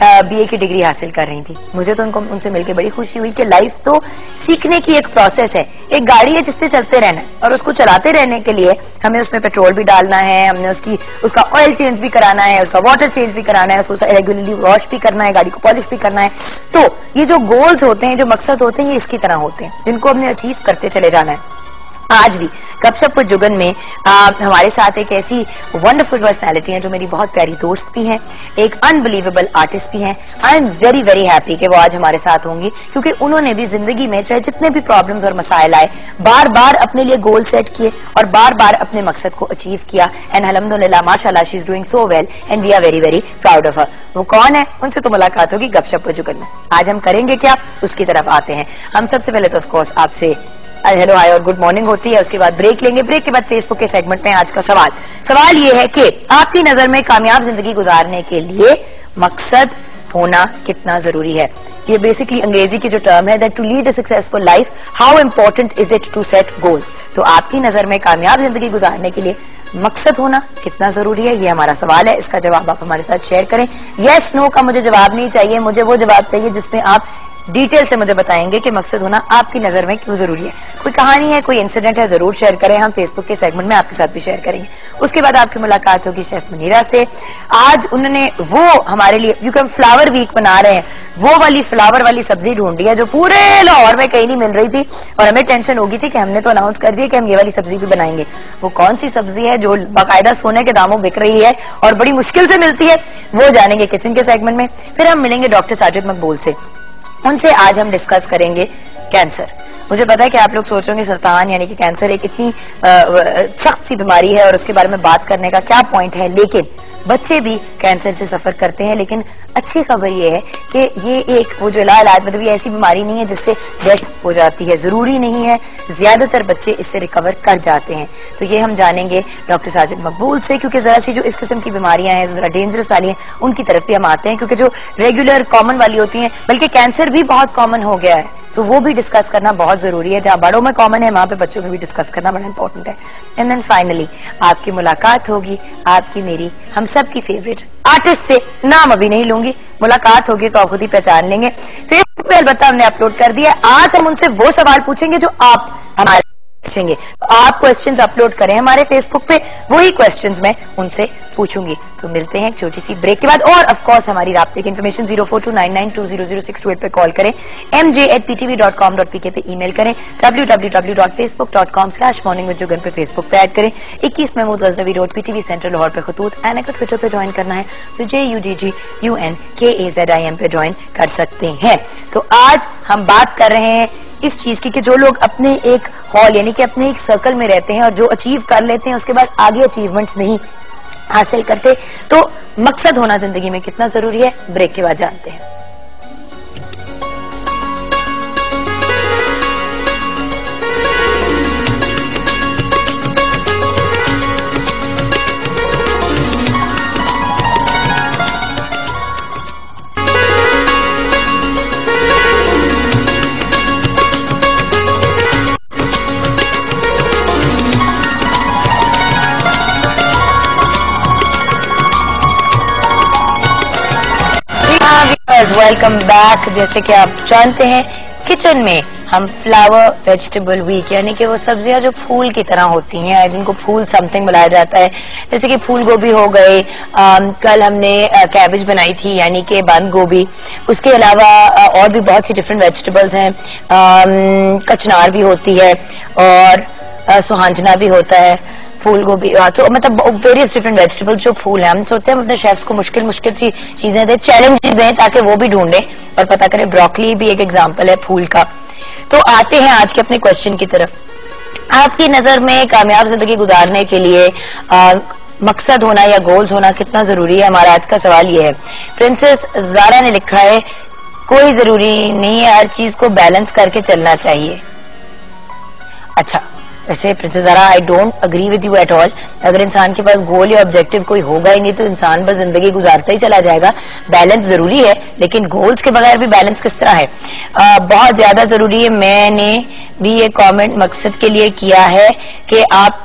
BA کی degree حاصل کر رہی تھی. مجھے تو ان سے مل کے بڑی خوشی ہوئی کہ لائف تو سیکھنے کی ایک پروسیس ہے. ایک گاڑی ہے جس سے چلتے رہنا ہے اور اس کو چلاتے رہنے کے لیے ہمیں اس میں پیٹرول بھی ڈالنا ہے, ہم نے اس کا آئل چینج بھی کرانا ہے, اس کا واٹر چینج بھی کرانا ہے, اس کو ریگولرلی واش بھی کرنا ہے, گاڑی کو پالش بھی کرنا ہے. تو یہ جو گولز ہوتے ہیں, جو مقصد ہوتے ہیں, یہ اس کی طرح ہوتے ہیں جن کو ہم نے اچیو کرتے چلے جانا ہے. آج بھی گپ شپ وتھ جگن میں ہمارے ساتھ ایک ایسی ونڈرفل پرسنالٹی ہیں جو میری بہت پیاری دوست بھی ہیں, ایک انبلیویبل آرٹسٹ بھی ہیں. I am very very happy کہ وہ آج ہمارے ساتھ ہوں گی, کیونکہ انہوں نے بھی زندگی میں چاہے جتنے بھی پرابلمز اور مسائل آئے, بار بار اپنے لیے گول سیٹ کیے اور بار بار اپنے مقصد کو اچیو کیا. اینڈ الحمدللہ ماشاء اللہ she is doing so well and we are very very proud of her. وہ کون ہے, ان سے تو ملاقات ہوگی گپ شپ وتھ جگن میں. آج ہم کریں گے کیا, اس کی طرف آتے ہیں. ہم سب سے پہلے تو آف کورس آپ سے ہیلو ہائی اور گڈ مارننگ ہوتی ہے, اس کے بعد بریک لیں گے. بریک کے بعد فیس بک کے سیگمنٹ میں آج کا سوال یہ ہے کہ آپ کی نظر میں کامیاب زندگی گزارنے کے لیے مقصد ہونا کتنا ضروری ہے. یہ بیسکلی انگریزی کی جو ٹرم ہے that to lead a successful life how important is it to set goals. تو آپ کی نظر میں کامیاب زندگی گزارنے کے لیے مقصد ہونا کتنا ضروری ہے, یہ ہمارا سوال ہے. اس کا جواب آپ ہمارے ساتھ شیئر کریں. یس نو کا مجھے جواب نہیں چاہیے, مجھے وہ جواب چاہیے جس میں آپ ڈیٹیل سے مجھے بتائیں گے کہ مقصد ہونا آپ کی نظر میں کیوں ضروری ہے. کوئی کہانی ہے, کوئی انسیڈنٹ ہے, ضرور شیئر کریں. ہم فیس بک کے سیگمنٹ میں آپ کے ساتھ بھی شیئر کریں گے. اس کے بعد آپ کی ملاقات ہوگی شیف منیرہ سے. آج انہوں نے وہ ہمارے لیے, کیونکہ ہم فلاور ویک بنا رہے ہیں, وہ والی فلاور والی سبزی ڈھونڈی ہے جو پورے لاہور میں کہیں نہیں مل رہی تھی اور ہمیں ٹینشن ہوگی تھی کہ ہم نے تو اناؤنس کر دیا کہ ہم یہ والی سبزی بھی بنائیں گے. وہ کون سی سبزی ہے جو باقاعدہ سونے کے داموں بک رہی ہے اور بڑی مشکل سے ملتی ہے, وہ جانیں گے کچن کے سیگمنٹ میں. پھر ہم ملیں گے ڈاکٹر ساجد مقبول سے. ان سے آج ہم ڈسکس کریں گے کینسر. مجھے پتا ہے کہ آپ لوگ سوچ رہے ہیں سرطان یعنی کہ کینسر ایک اتنی سخت سی بیماری ہے اور اس کے بارے میں بات کرنے کا کیا پوائنٹ ہے, لیکن بچے بھی کینسر سے سفر کرتے ہیں. لیکن اچھی خبر یہ ہے کہ یہ ایک وہ جو علاج مطلب یہ ایسی بیماری نہیں ہے جس سے ڈیتھ ہو جاتی ہے, ضروری نہیں ہے. زیادہ تر بچے اس سے ریکور کر جاتے ہیں. تو یہ ہم جانیں گے ڈاکٹر ساجد مقبول سے, کیونکہ ذرا سی جو اس قسم کی بیماریاں ہیں, ذرا ڈینجرس والی ہیں, ان کی طرف بھی ہم آتے ہیں. کیونکہ جو ریگولر کامن والی ہوتی ہیں, بلکہ کینسر بھی بہت کامن ہو گیا ہے, تو وہ بھی ڈسکس کرنا بہت ضروری ہے. جہاں بڑوں میں کامن ہے وہاں پہ بچوں میں بھی ڈسکس کرنا بڑا امپورٹنٹ ہے. اینڈ دین فائنلی آپ کی ملاقات ہوگی آپ کی میری ہم سب کی فیوریٹ آرٹسٹ سے. نام ابھی نہیں لوں گی, ملاقات ہوگی تو آپ خود ہی پہچان لیں گے. فیس بک پہ البتہ ہم نے اپلوڈ کر دیا. آج ہم ان سے وہ سوال پوچھیں گے جو آپ ہمارے پوچھیں گے. آپ کوسچنز اپلوڈ کریں ہمارے فیس بک پہ, وہی کوسچنز میں ان سے پوچھوں گی. تو ملتے ہیں ایک چھوٹی سی بریک کے بعد. اور آف کورس ہماری رابطے کی انفارمیشن 042992000628 پہ کال کریں, mj@ptv.com.pk پہ ای میل کریں, www.facebook.com/morningwithjugan پہ فیس بک پہ ایڈ کریں. 21 Mahmood Ghaznavi road PTV centre Lahore پہ خطوط اینڈ اگر ٹویٹر پہ جوائن کرنا ہے تو JUGGUNKAZIM پہ جوائن کر سکتے ہیں. تو آج ہم بات کر رہے ہیں اس چیز کی کہ جو لوگ اپنے ایک ہال یعنی کہ اپنے ایک سرکل میں رہتے ہیں اور جو اچیو کر لیتے ہیں اس کے بعد آگے اچیومنٹس نہیں حاصل کرتے, تو مقصد ہونا زندگی میں کتنا ضروری ہے, بریک کے بعد جانتے ہیں. Welcome back. جیسے کہ آپ جانتے ہیں کچن میں ہم فلاور ویجیٹیبل ویک یعنی کہ وہ سبزیاں جو پھول کی طرح ہوتی ہیں جن کو پھول سم تھنگ بنایا جاتا ہے, جیسے کہ پھول گوبھی ہو گئے, کل ہم نے کیبج بنائی تھی یعنی کہ بند گوبھی. اس کے علاوہ اور بھی بہت سی ڈفرینٹ ویجیٹیبلز ہیں, کچنار بھی ہوتی ہے اور سہانجنا بھی ہوتا ہے, پھول گوبھی, تو مطلب ویریس ڈفرینٹ ویجیٹیبل جو پھول ہیں. ہم سوچتے ہیں اپنے شیفس کو مشکل سی چیزیں دیں, چیلنج دیں تاکہ وہ بھی ڈھونڈیں اور پتا کریں. بروکلی بھی ایک ایگزامپل ہے پھول کا. تو آتے ہیں آج کے اپنے کوشچن کی طرف. آپ کی نظر میں کامیاب زندگی گزارنے کے لیے مقصد ہونا یا گولز ہونا کتنا ضروری ہے؟ ہمارا آج کا سوال یہ ہے. پرنسس زارا نے لکھا ہے کوئی ضروری نہیں ہے, ہر چیز کو بیلنس کر کے چلنا چاہیے. اچھا ویسے princess Zara I don't agree with you at all. اگر انسان کے پاس گول یا آبجیکٹو کوئی ہوگا ہی نہیں تو انسان بس زندگی گزارتا ہی چلا جائے گا. بیلنس ضروری ہے لیکن گولز کے بغیر بھی بیلنس کس طرح ہے؟ بہت زیادہ ضروری ہے. میں نے بھی یہ کامنٹ مقصد کے لیے کیا ہے کہ آپ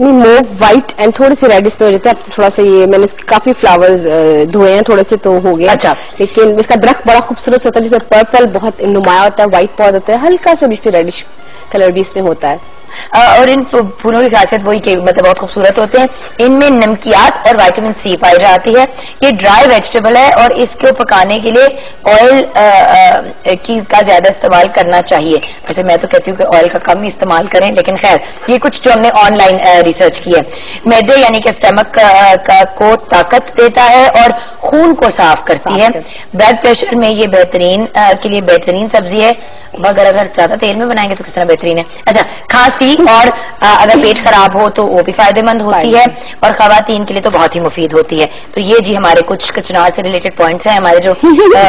نہیں موو وائٹ اینڈ تھوڑے سے ریڈش پہ ہو جاتے ہیں. اب تھوڑا سا یہ میں نے اس کے کافی فلاورز دھوئے ہیں تھوڑے سے تو ہو گیا. اچھا. لیکن اس کا درخت بڑا خوبصورت ہوتا ہے جس میں پرپل بہت نمایاں ہوتا ہے, وائٹ پود ہوتا ہے, ہلکا سا بیچ میں ریڈش کلر بھی اس میں ہوتا ہے. اور ان پھولوں کی خاصیت وہی کہ مطلب بہت خوبصورت ہوتے ہیں. ان میں نمکیات اور وائٹامن سی پائی جاتی ہے. یہ ڈرائی ویجیٹیبل ہے اور اس کو پکانے کے لیے آئل کا زیادہ استعمال کرنا چاہیے. ویسے میں تو کہتی ہوں کہ آئل کا کم ہی استعمال کریں, لیکن خیر یہ کچھ جو ہم نے آن لائن ریسرچ کی ہے. میدے یعنی کہ اسٹمک کو طاقت دیتا ہے اور خون کو صاف کرتی ہے. بلڈ پریشر میں یہ بہترین کے لیے بہترین سبزی ہے, مگر اگر زیادہ تیل میں بنائیں گے تو کس طرح بہترین ہے. اچھا, کھانسی اور اگر پیٹ خراب ہو تو وہ بھی فائدہ مند ہوتی ہے, اور خواتین کے لیے تو بہت ہی مفید ہوتی ہے. تو یہ جی ہمارے کچھ کچنار سے ریلیٹڈ پوائنٹس ہیں. ہمارے جو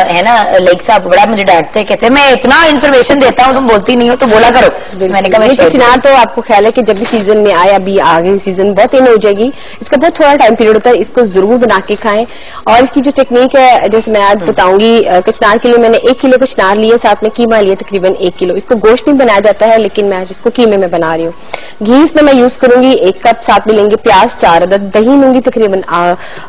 ہے نا لیگ صاحب بڑا مجھے ڈانٹتے کہتے ہیں میں اتنا انفارمیشن دیتا ہوں تم بولتی نہیں ہو تو بولا کرو. میں نے کہا کچنار تو آپ کو خیال ہے کہ جب بھی سیزن میں آئے, ابھی آگے سیزن بہت ان ہو جائے گی, اس کا بہت تھوڑا ٹائم پیریڈ ہوتا ہے, اس کو ضرور بنا کے کھائیں. اور اس کی جو ٹیکنیک ہے جیسے میں آج بتاؤں گی, کچنار کے لیے میں نے 1 کلو کچنار لیے, ساتھ میں قیمہ لیے تقریباً 1 کلو. اس کو گوشت میں بنایا جاتا ہے لیکن میں آج اس کو قیمے میں بنا رہی ہوں. گھی اس میں یوز کروں گی 1 کپ, ساتھ میں لیں گے پیاز 4 عدد, دہی لوں گی تقریباً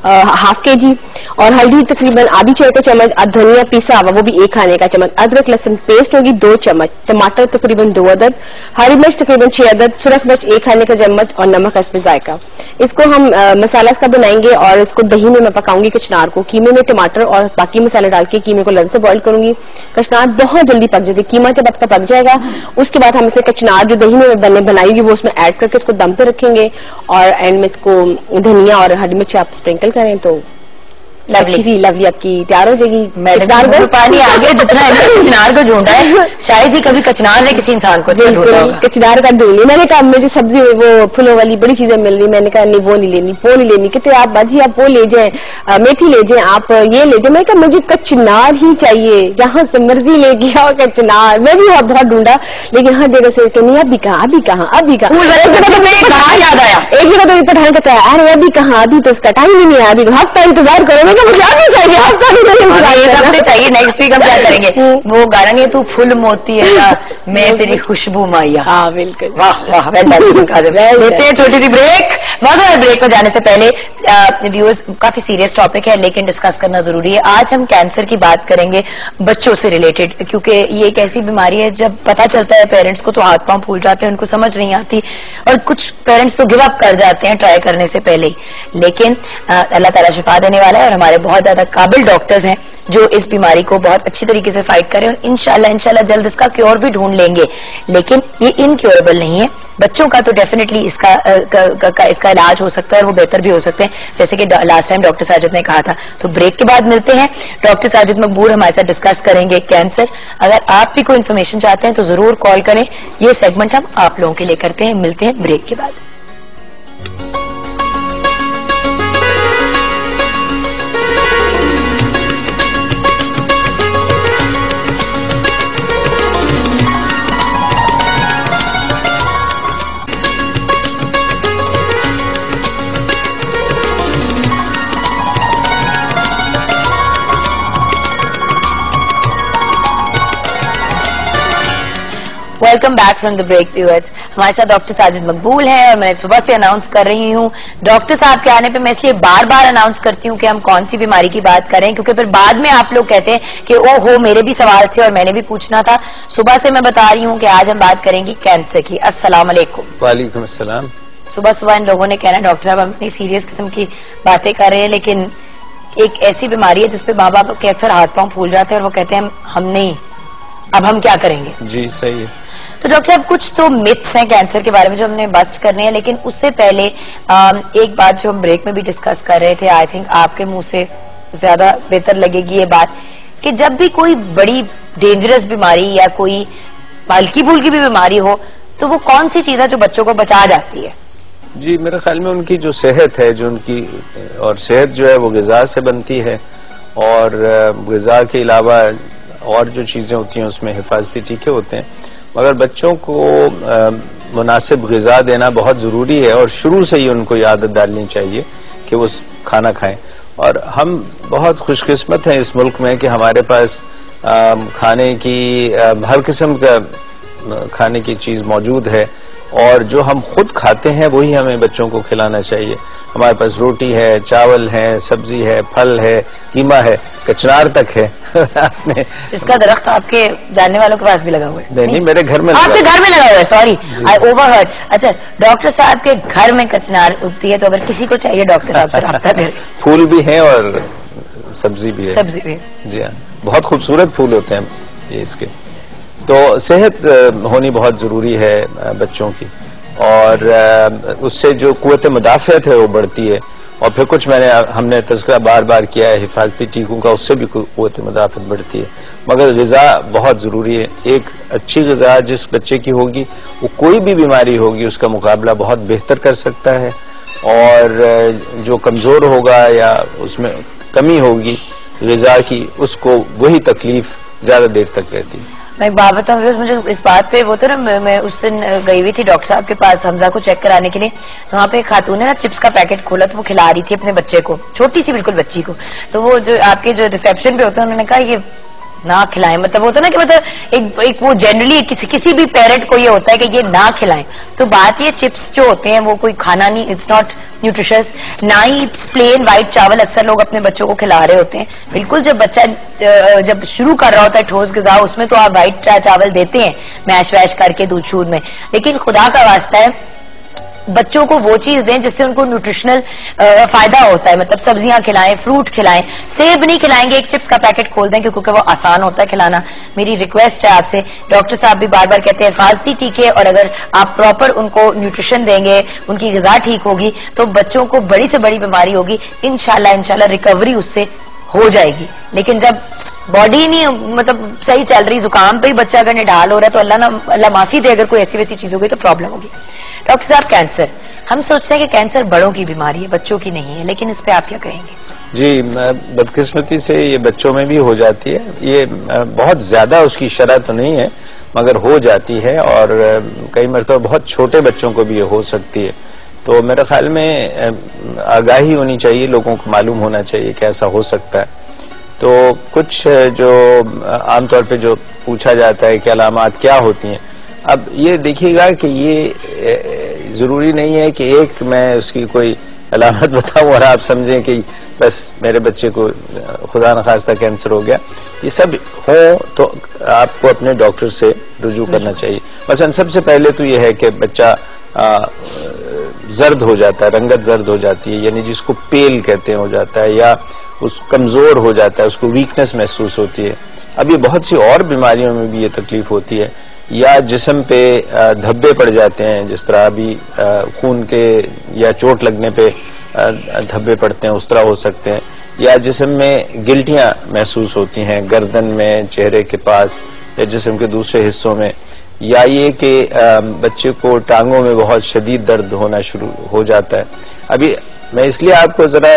½ kg, اور ہلدی تقریباً آدھی چائے کا چمچ, دھنیا پیسا ہوا وہ بھی 1 کھانے کا چمچ, ادرک لہسن پیسٹ ہوگی 2 چمچ, ٹماٹر تقریباً 2 عدد, ہری مرچ تقریباً 6 عدد, سرخ مرچ 1 کھانے کا چمچ, اور نمک حسب ذائقہ. اس کو ہم مسالہ اس کا بنائیں گے اور اس کو دہی میں پکاؤں گی کچنار کو. قیمے میں ٹماٹر اور باقی مسالے ڈال کے قیمے کو لذیذ سے بوائل کروں گی. کچنار بہت جلدی پک جاتی ہے. قیمہ جب آپ کا پک جائے گا اس کے بعد ہم اس میں کچنار جو دہی میں بنائی ہوگی وہ اس میں ایڈ کر کے اس کو دم پہ رکھیں گے, اور اینڈ میں اس کو دھنیا اور ہری مرچ آپ اسپرنکل کریں تو لولی آپ کی تیار ہو جائے گی. پانی آ گیا جتنا کچنار کو ڈھونڈا ہے, شاید ہی کبھی کچنار نے کسی انسان کو کچنار کا ڈھونڈ لی. میں نے کہا مجھے سبزی وہ پھولوں والی بڑی چیزیں مل رہی, میں نے کہا نہیں وہ نہیں لینی, وہ نہیں لینی. کہتے آپ باجی آپ وہ لے جائیں, میتھی لے جائیں, آپ یہ لے جائیں. میں نے کہا مجھے کچنار ہی چاہیے, جہاں سے مرضی لے گیا ہو کچنار. میں بھی بہت ڈھونڈا لیکن ہر جگہ سے نہیں, ابھی کہاں ابھی کہاں ابھی کہاں. یاد آیا ایک جگہ تو پٹھان کہتا ہے ارے ابھی کہاں, ابھی تو اس کا ٹائم ہی نہیں ہے, ابھی ہفتہ انتظار کرو. مجھے آگے چاہیے, ہفتہ چاہیے. نیکسٹ ویک ہم کیا کریں گے, وہ گانا نہیں تو پھول موتی ہے میں تیری خوشبو مائیا. ہاں بالکل, واہ واہ. لیتے ہیں چھوٹی سی بریک. مگر بریک میں جانے سے پہلے ویورز کافی سیریس ٹاپک ہے لیکن ڈسکس کرنا ضروری ہے. آج ہم کینسر کی بات کریں گے بچوں سے ریلیٹڈ, کیونکہ یہ ایک ایسی بیماری ہے جب پتا چلتا ہے پیرنٹس کو تو ہاتھ پاؤں پھول جاتے ہیں, ان کو سمجھ نہیں آتی, اور کچھ پیرنٹس تو گیو اپ کر جاتے ہیں ٹرائی کرنے سے پہلے ہی. لیکن اللہ تعالیٰ شفا دینے والا ہے, اور ہمارے بہت زیادہ قابل ڈاکٹرز ہیں جو اس بیماری کو بہت اچھی طریقے سے فائٹ کریں, اور انشاءاللہ جلد اس کا کیور بھی ڈھونڈ لیں گے. لیکن یہ انکیوریبل نہیں ہے. بچوں کا تو ڈیفینیٹلی اس کا علاج ہو سکتا ہے, اور وہ بہتر بھی ہو سکتے ہیں, جیسے کہ لاسٹ ٹائم ڈاکٹر ساجد نے کہا تھا. تو بریک کے بعد ملتے ہیں. ڈاکٹر ساجد مقبول ہمارے ساتھ ڈسکس کریں گے کینسر. اگر آپ بھی کوئی انفارمیشن چاہتے ہیں تو ضرور کال کریں. یہ سیگمنٹ ہم آپ لوگوں کے لیے کرتے ہیں. ملتے ہیں بریک کے بعد. Welcome back from the break viewers. ہمارے ساتھ ڈاکٹر ساجد مقبول ہیں, اور میں صبح سے اناؤنس کر رہی ہوں. ڈاکٹر صاحب کے آنے پہ میں اس لیے بار بار اناؤنس کرتی ہوں کہ ہم کون سی بیماری کی بات کریں, کیونکہ پھر بعد میں آپ لوگ کہتے ہیں کہ او ہو میرے بھی سوال تھے اور میں نے بھی پوچھنا تھا. صبح سے میں بتا رہی ہوں کہ آج ہم بات کریں گی کینسر کی. السلام علیکم. وعلیکم السلام. صبح ان لوگوں نے کہنا ڈاکٹر صاحب ہم اتنی سیریس قسم کی باتیں کر رہے ہیں, لیکن ایک ایسی بیماری ہے جس پہ ماں باپ کے اکثر ہاتھ پاؤں پھول جاتے ہیں, اور وہ کہتے ہیں ہم نہیں, اب ہم کیا کریں گے. جی صحیح ہے. تو ڈاکٹر صاحب کچھ تو متس ہیں کینسر کے بارے میں جو ہم نے بسٹ کرنے ہیں, لیکن اس سے پہلے ایک بات جو ہم بریک میں بھی ڈسکس کر رہے تھے, آئی تھنک آپ کے منہ سے زیادہ بہتر لگے گی یہ بات, کہ جب بھی کوئی بڑی ڈینجرس بیماری یا کوئی ہلکی پھلکی بھی بیماری ہو تو وہ کون سی چیز ہے جو بچوں کو بچا جاتی ہے. جی میرے خیال میں ان کی جو صحت ہے, جو ان کی اور صحت جو ہے وہ غذا سے بنتی ہے, اور غذا کے علاوہ اور جو چیزیں ہوتی ہیں اس میں حفاظتی ٹیکے ہوتے ہیں, مگر بچوں کو مناسب غذا دینا بہت ضروری ہے, اور شروع سے ہی ان کو یہ عادت ڈالنی چاہیے کہ وہ کھانا کھائیں. اور ہم بہت خوش قسمت ہیں اس ملک میں کہ ہمارے پاس کھانے کی ہر قسم کا کھانے کی چیز موجود ہے, اور جو ہم خود کھاتے ہیں وہی ہمیں بچوں کو کھلانا چاہیے. ہمارے پاس روٹی ہے، چاول ہے، سبزی ہے، پھل ہے، قیمہ ہے، کچنار تک ہے. اس کا درخت آپ کے جاننے والوں کے پاس بھی لگا ہوا ہے؟ نہیں میرے گھر میں آپ کے گھر میں لگا ہوا ہے. Sorry I over heard. اچھا ڈاکٹر صاحب کے گھر میں کچنار اگتی ہے، تو اگر کسی کو چاہیے ڈاکٹر صاحب سے رابطہ کریں. پھول بھی ہیں اور سبزی بھی ہے. سبزی بھی. جی ہاں، بہت خوبصورت پھول ہوتے ہیں یہ اس کے. تو صحت ہونی بہت ضروری ہے بچوں کی، اور اس سے جو قوت مدافعت ہے وہ بڑھتی ہے. اور پھر کچھ ہم نے تذکرہ بار بار کیا ہے حفاظتی ٹیکوں کا، اس سے بھی قوت مدافعت بڑھتی ہے. مگر غذا بہت ضروری ہے. ایک اچھی غذا جس بچے کی ہوگی وہ کوئی بھی بیماری ہوگی اس کا مقابلہ بہت بہتر کر سکتا ہے، اور جو کمزور ہوگا یا اس میں کمی ہوگی غذا کی، اس کو وہی تکلیف زیادہ دیر تک رہتی ہے. میں ایک بات بتاؤں، مجھے اس بات پہ وہ تو نا، میں اس دن گئی ہوئی تھی ڈاکٹر صاحب کے پاس حمزہ کو چیک کرانے کے لیے. وہاں پہ خاتون نے نا چپس کا پیکٹ کھولا تو وہ کھلا رہی تھی اپنے بچے کو، چھوٹی سی بالکل بچی کو. تو وہ جو آپ کے جو ریسپشن پہ ہوتا ہے انہوں نے کہا یہ نہ کھلائیں. مطلب ہوتا نا کہ مطلب ایک وہ جنرلی کسی بھی پیرنٹ کو یہ ہوتا ہے کہ یہ نہ کھلائیں. تو بات یہ چپس جو ہوتے ہیں وہ کوئی کھانا نہیں، اٹس ناٹ نیوٹریشس. نہ ہی پلین وائٹ چاول اکثر لوگ اپنے بچوں کو کھلا رہے ہوتے ہیں. بالکل جب بچہ جب شروع کر رہا ہوتا ہے ٹھوس غذا، اس میں تو آپ وائٹ چاول دیتے ہیں میش ویش کر کے دودھ شود میں، لیکن خدا کا واسطہ ہے بچوں کو وہ چیز دیں جس سے ان کو نیوٹریشنل فائدہ ہوتا ہے. مطلب سبزیاں کھلائیں، فروٹ کھلائیں. سیب نہیں کھلائیں گے، ایک چپس کا پیکٹ کھول دیں کیونکہ وہ آسان ہوتا ہے کھلانا. میری ریکویسٹ ہے آپ سے، ڈاکٹر صاحب بھی بار بار کہتے ہیں حفاظتی ٹیکے، اور اگر آپ پراپر ان کو نیوٹریشن دیں گے، ان کی غذا ٹھیک ہوگی تو بچوں کو بڑی سے بڑی بیماری ہوگی انشاءاللہ ریکوری اس سے ہو جائے گی. لیکن جب باڈی نہیں مطلب صحیح چل رہی، زکام پہ ہی بچہ اگر نڈال ہو رہا ہے تو اللہ معافی دے، اگر کوئی ایسی ویسی چیز ہوگی تو پرابلم ہوگی. ڈاکٹر صاحب کینسر، ہم سوچتے ہیں کہ کینسر بڑوں کی بیماری ہے، بچوں کی نہیں ہے، لیکن اس پہ آپ کیا کہیں گے؟ جی بدقسمتی سے یہ بچوں میں بھی ہو جاتی ہے. یہ بہت زیادہ اس کی شرح تو نہیں ہے مگر ہو جاتی ہے، اور کئی مرتبہ بہت چھوٹے بچوں کو بھی یہ ہو سکتی ہے. تو میرے خیال میں آگاہی ہونی چاہیے، لوگوں کو معلوم ہونا چاہیے کہ ایسا ہو سکتا ہے. تو کچھ جو عام طور پہ جو پوچھا جاتا ہے کہ علامات کیا ہوتی ہیں، اب یہ دیکھیے گا کہ یہ ضروری نہیں ہے کہ ایک میں اس کی کوئی علامت بتاؤں اور آپ سمجھیں کہ بس میرے بچے کو خدا نخواستہ کینسر ہو گیا. یہ سب ہو تو آپ کو اپنے ڈاکٹر سے رجوع کرنا چاہیے. مثلا سب سے پہلے تو یہ ہے کہ بچہ زرد ہو جاتا ہے، رنگت زرد ہو جاتی ہے، یعنی جس کو پیل کہتے ہیں ہو جاتا ہے، یا اس کمزور ہو جاتا ہے، اس کو ویکنس محسوس ہوتی ہے. اب یہ بہت سی اور بیماریوں میں بھی یہ تکلیف ہوتی ہے. یا جسم پہ دھبے پڑ جاتے ہیں، جس طرح ابھی خون کے یا چوٹ لگنے پہ دھبے پڑتے ہیں اس طرح ہو سکتے ہیں. یا جسم میں گلٹیاں محسوس ہوتی ہیں گردن میں، چہرے کے پاس یا جسم کے دوسرے حصوں میں. یا یہ کہ بچے کو ٹانگوں میں بہت شدید درد ہونا شروع ہو جاتا ہے. ابھی میں اس لیے آپ کو ذرا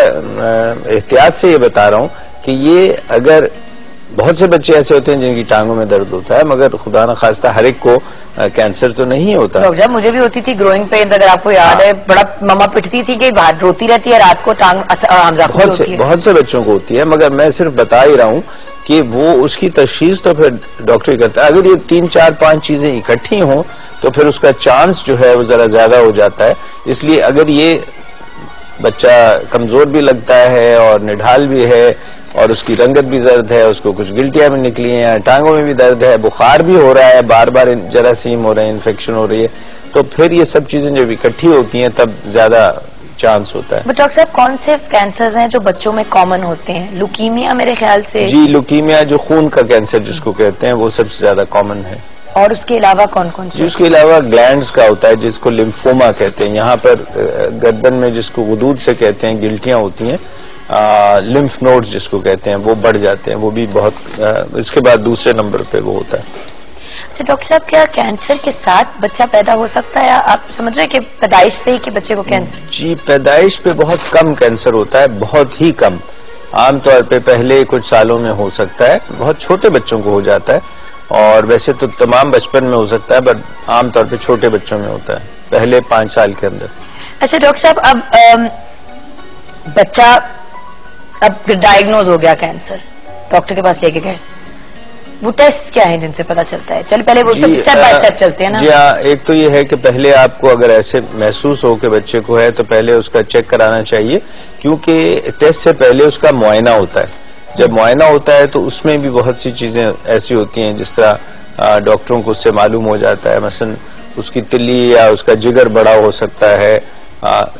احتیاط سے یہ بتا رہا ہوں کہ یہ اگر بہت سے بچے ایسے ہوتے ہیں جن کی ٹانگوں میں درد ہوتا ہے، مگر خدا نخواستہ ہر ایک کو کینسر تو نہیں ہوتا. ڈاکٹر صاحب مجھے بھی ہوتی تھی گروئنگ پینز، اگر آپ کو یاد ہے، بڑا مما پٹتی تھی کہ باہر روتی رہتی ہے رات کو ٹانگ. بہت سے بچوں کو ہوتی ہے، مگر میں صرف بتا ہی رہا ہوں کہ وہ اس کی تشخیص تو پھر ڈاکٹر ہی کرتا ہے. اگر یہ 3 4 5 چیزیں اکٹھی ہوں تو پھر اس کا چانس جو ہے وہ ذرا زیادہ ہو جاتا ہے. اس لیے اگر یہ بچہ کمزور بھی لگتا ہے اور نڈھال بھی ہے اور اس کی رنگت بھی زرد ہے، اس کو کچھ گلٹیاں بھی نکلی ہیں، ٹانگوں میں بھی درد ہے، بخار بھی ہو رہا ہے، بار بار جراثیم ہو رہے ہیں، انفیکشن ہو رہی ہے، تو پھر یہ سب چیزیں جب اکٹھی ہوتی ہیں تب زیادہ چانس ہوتا ہے. ڈاکٹر صاحب کون سے کینسرز ہیں جو بچوں میں کامن ہوتے ہیں؟ لوکیمیا میرے خیال سے. جی لوکیمیا جو خون کا کینسر جس کو کہتے ہیں وہ سب سے زیادہ کامن ہے. اور اس کے علاوہ کون کون سے؟ اس کے علاوہ گلینڈز کا ہوتا ہے جس کو لمفوما کہتے ہیں. یہاں پر گردن میں جس کو غدود سے کہتے ہیں گلٹیاں ہوتی ہیں، لمف نوڈز جس کو کہتے ہیں وہ بڑھ جاتے ہیں، وہ بھی بہت. اس کے بعد دوسرے نمبر پہ وہ ہوتا ہے. اچھا ڈاکٹر صاحب کیا کینسر کے ساتھ بچہ پیدا ہو سکتا ہے، یا آپ سمجھ رہے ہیں کہ پیدائش سے ہی کہ بچے کو کینسر؟ جی پیدائش پہ بہت کم کینسر ہوتا ہے، بہت ہی کم. عام طور پہ پہلے کچھ سالوں میں ہو سکتا ہے، بہت چھوٹے بچوں کو ہو جاتا ہے، اور ویسے تو تمام بچپن میں ہو سکتا ہے، بٹ عام طور پہ چھوٹے بچوں میں ہوتا ہے پہلے 5 سال کے اندر. اچھا ڈاکٹر صاحب اب بچہ اب ڈائگنوز ہو گیا کینسر، ڈاکٹر کے پاس لے کے گئے، وہ ٹیسٹ کیا ہیں جن سے پتا چلتا ہے؟ چل پہلے وہ اسٹیپ بائی اسٹیپ چلتے ہیں نا. جی ہاں، ایک تو یہ ہے کہ پہلے آپ کو اگر ایسے محسوس ہو کہ بچے کو ہے تو پہلے اس کا چیک کرانا چاہیے، کیونکہ ٹیسٹ سے پہلے اس کا معائنہ ہوتا ہے. جب معائنہ ہوتا ہے تو اس میں بھی بہت سی چیزیں ایسی ہوتی ہیں جس طرح ڈاکٹروں کو اس سے معلوم ہو جاتا ہے، مثلا اس کی تلی یا اس کا جگر بڑا ہو سکتا ہے،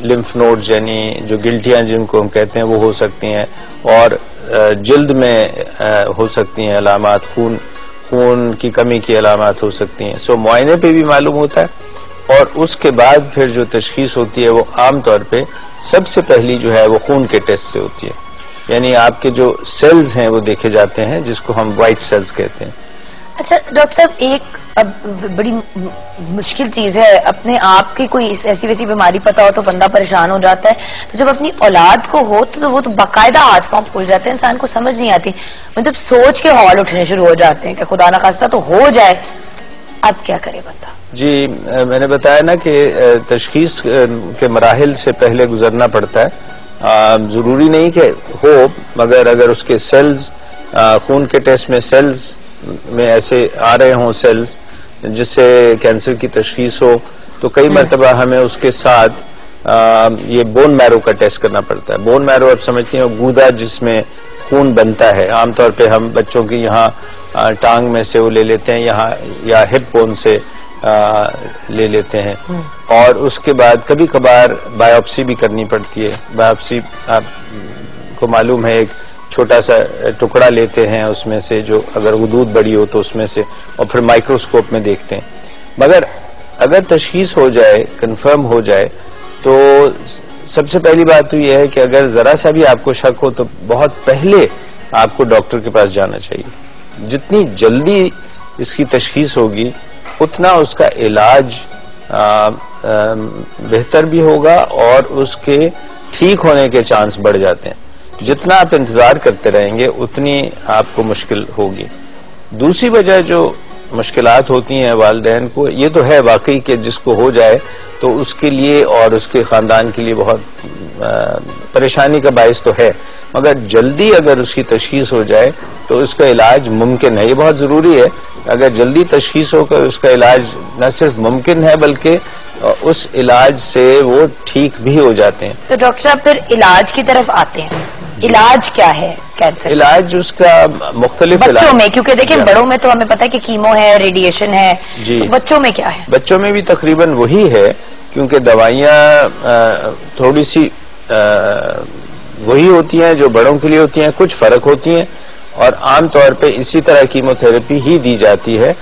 لمف نوڈز یعنی جو گلٹیاں جن کو ہم کہتے ہیں وہ ہو سکتی ہیں، اور جلد میں ہو سکتی ہیں علامات، خون کی کمی کی علامات ہو سکتی ہیں. سو معائنے پہ بھی معلوم ہوتا ہے، اور اس کے بعد پھر جو تشخیص ہوتی ہے وہ عام طور پہ سب سے پہلی جو ہے وہ خون کے ٹیسٹ سے ہوتی ہے، یعنی آپ کے جو سیلز ہیں وہ دیکھے جاتے ہیں جس کو ہم وائٹ سیلز کہتے ہیں. اچھا ڈاکٹر صاحب، ایک اب بڑی مشکل چیز ہے، اپنے آپ کی کوئی ایسی ویسی بیماری پتا ہو تو بندہ پریشان ہو جاتا ہے، تو جب اپنی اولاد کو ہو تو وہ تو باقاعدہ ہاتھ پاؤں پھول جاتے ہیں، انسان کو سمجھ نہیں آتی، مطلب سوچ کے ہال اٹھنے شروع ہو جاتے ہیں کہ خدا نہ خواستہ تو ہو جائے، اب کیا کرے بندہ؟ جی میں نے بتایا نا کہ تشخیص کے مراحل سے پہلے گزرنا پڑتا ہے. ضروری نہیں کہ ہو، مگر اگر اس کے سیلز خون کے ٹیسٹ میں سیلز میں ایسے آ رہے ہوں سیلز جس سے کینسر کی تشخیص ہو، تو کئی مرتبہ ہمیں اس کے ساتھ یہ بون میرو کا ٹیسٹ کرنا پڑتا ہے. بون میرو آپ سمجھتے ہیں گودا جس میں خون بنتا ہے، عام طور پہ ہم بچوں کی یہاں ٹانگ میں سے وہ لے لیتے ہیں یہاں، یا ہپ بون سے لے لیتے ہیں، اور اس کے بعد کبھی کبھار بایوپسی بھی کرنی پڑتی ہے. بایوپسی آپ کو معلوم ہے ایک چھوٹا سا ٹکڑا لیتے ہیں اس میں سے، جو اگر غدود بڑی ہو تو اس میں سے، اور پھر مائکروسکوپ میں دیکھتے ہیں. مگر اگر تشخیص ہو جائے، کنفرم ہو جائے، تو سب سے پہلی بات تو یہ ہے کہ اگر ذرا سا بھی آپ کو شک ہو تو بہت پہلے آپ کو ڈاکٹر کے پاس جانا چاہیے. جتنی جلدی اس کی تشخیص ہوگی اتنا اس کا علاج بہتر بھی ہوگا اور اس کے ٹھیک ہونے کے چانس بڑھ جاتے ہیں. جتنا آپ انتظار کرتے رہیں گے اتنی آپ کو مشکل ہوگی. دوسری وجہ جو مشکلات ہوتی ہیں والدین کو، یہ تو ہے واقعی کہ جس کو ہو جائے تو اس کے لیے اور اس کے خاندان کے لیے بہت پریشانی کا باعث تو ہے، مگر جلدی اگر اس کی تشخیص ہو جائے تو اس کا علاج ممکن ہے. یہ بہت ضروری ہے، اگر جلدی تشخیص ہو کر اس کا علاج نہ صرف ممکن ہے بلکہ اس علاج سے وہ ٹھیک بھی ہو جاتے ہیں. تو ڈاکٹر صاحب پھر علاج کی طرف آتے ہیں. علاج کیا ہے کینسر؟ علاج اس کا مختلف بچوں میں، کیونکہ دیکھیں بڑوں میں تو ہمیں پتا ہے کہ کیمو ہے، ریڈیشن ہے، جی تو بچوں میں کیا ہے؟ بچوں میں بھی تقریباً وہی ہے، کیونکہ دوائیاں تھوڑی سی وہی ہوتی ہیں جو بڑوں کے لیے ہوتی ہیں، کچھ فرق ہوتی ہیں، اور عام طور پہ اسی طرح کیمو تھراپی ہی دی جاتی ہے،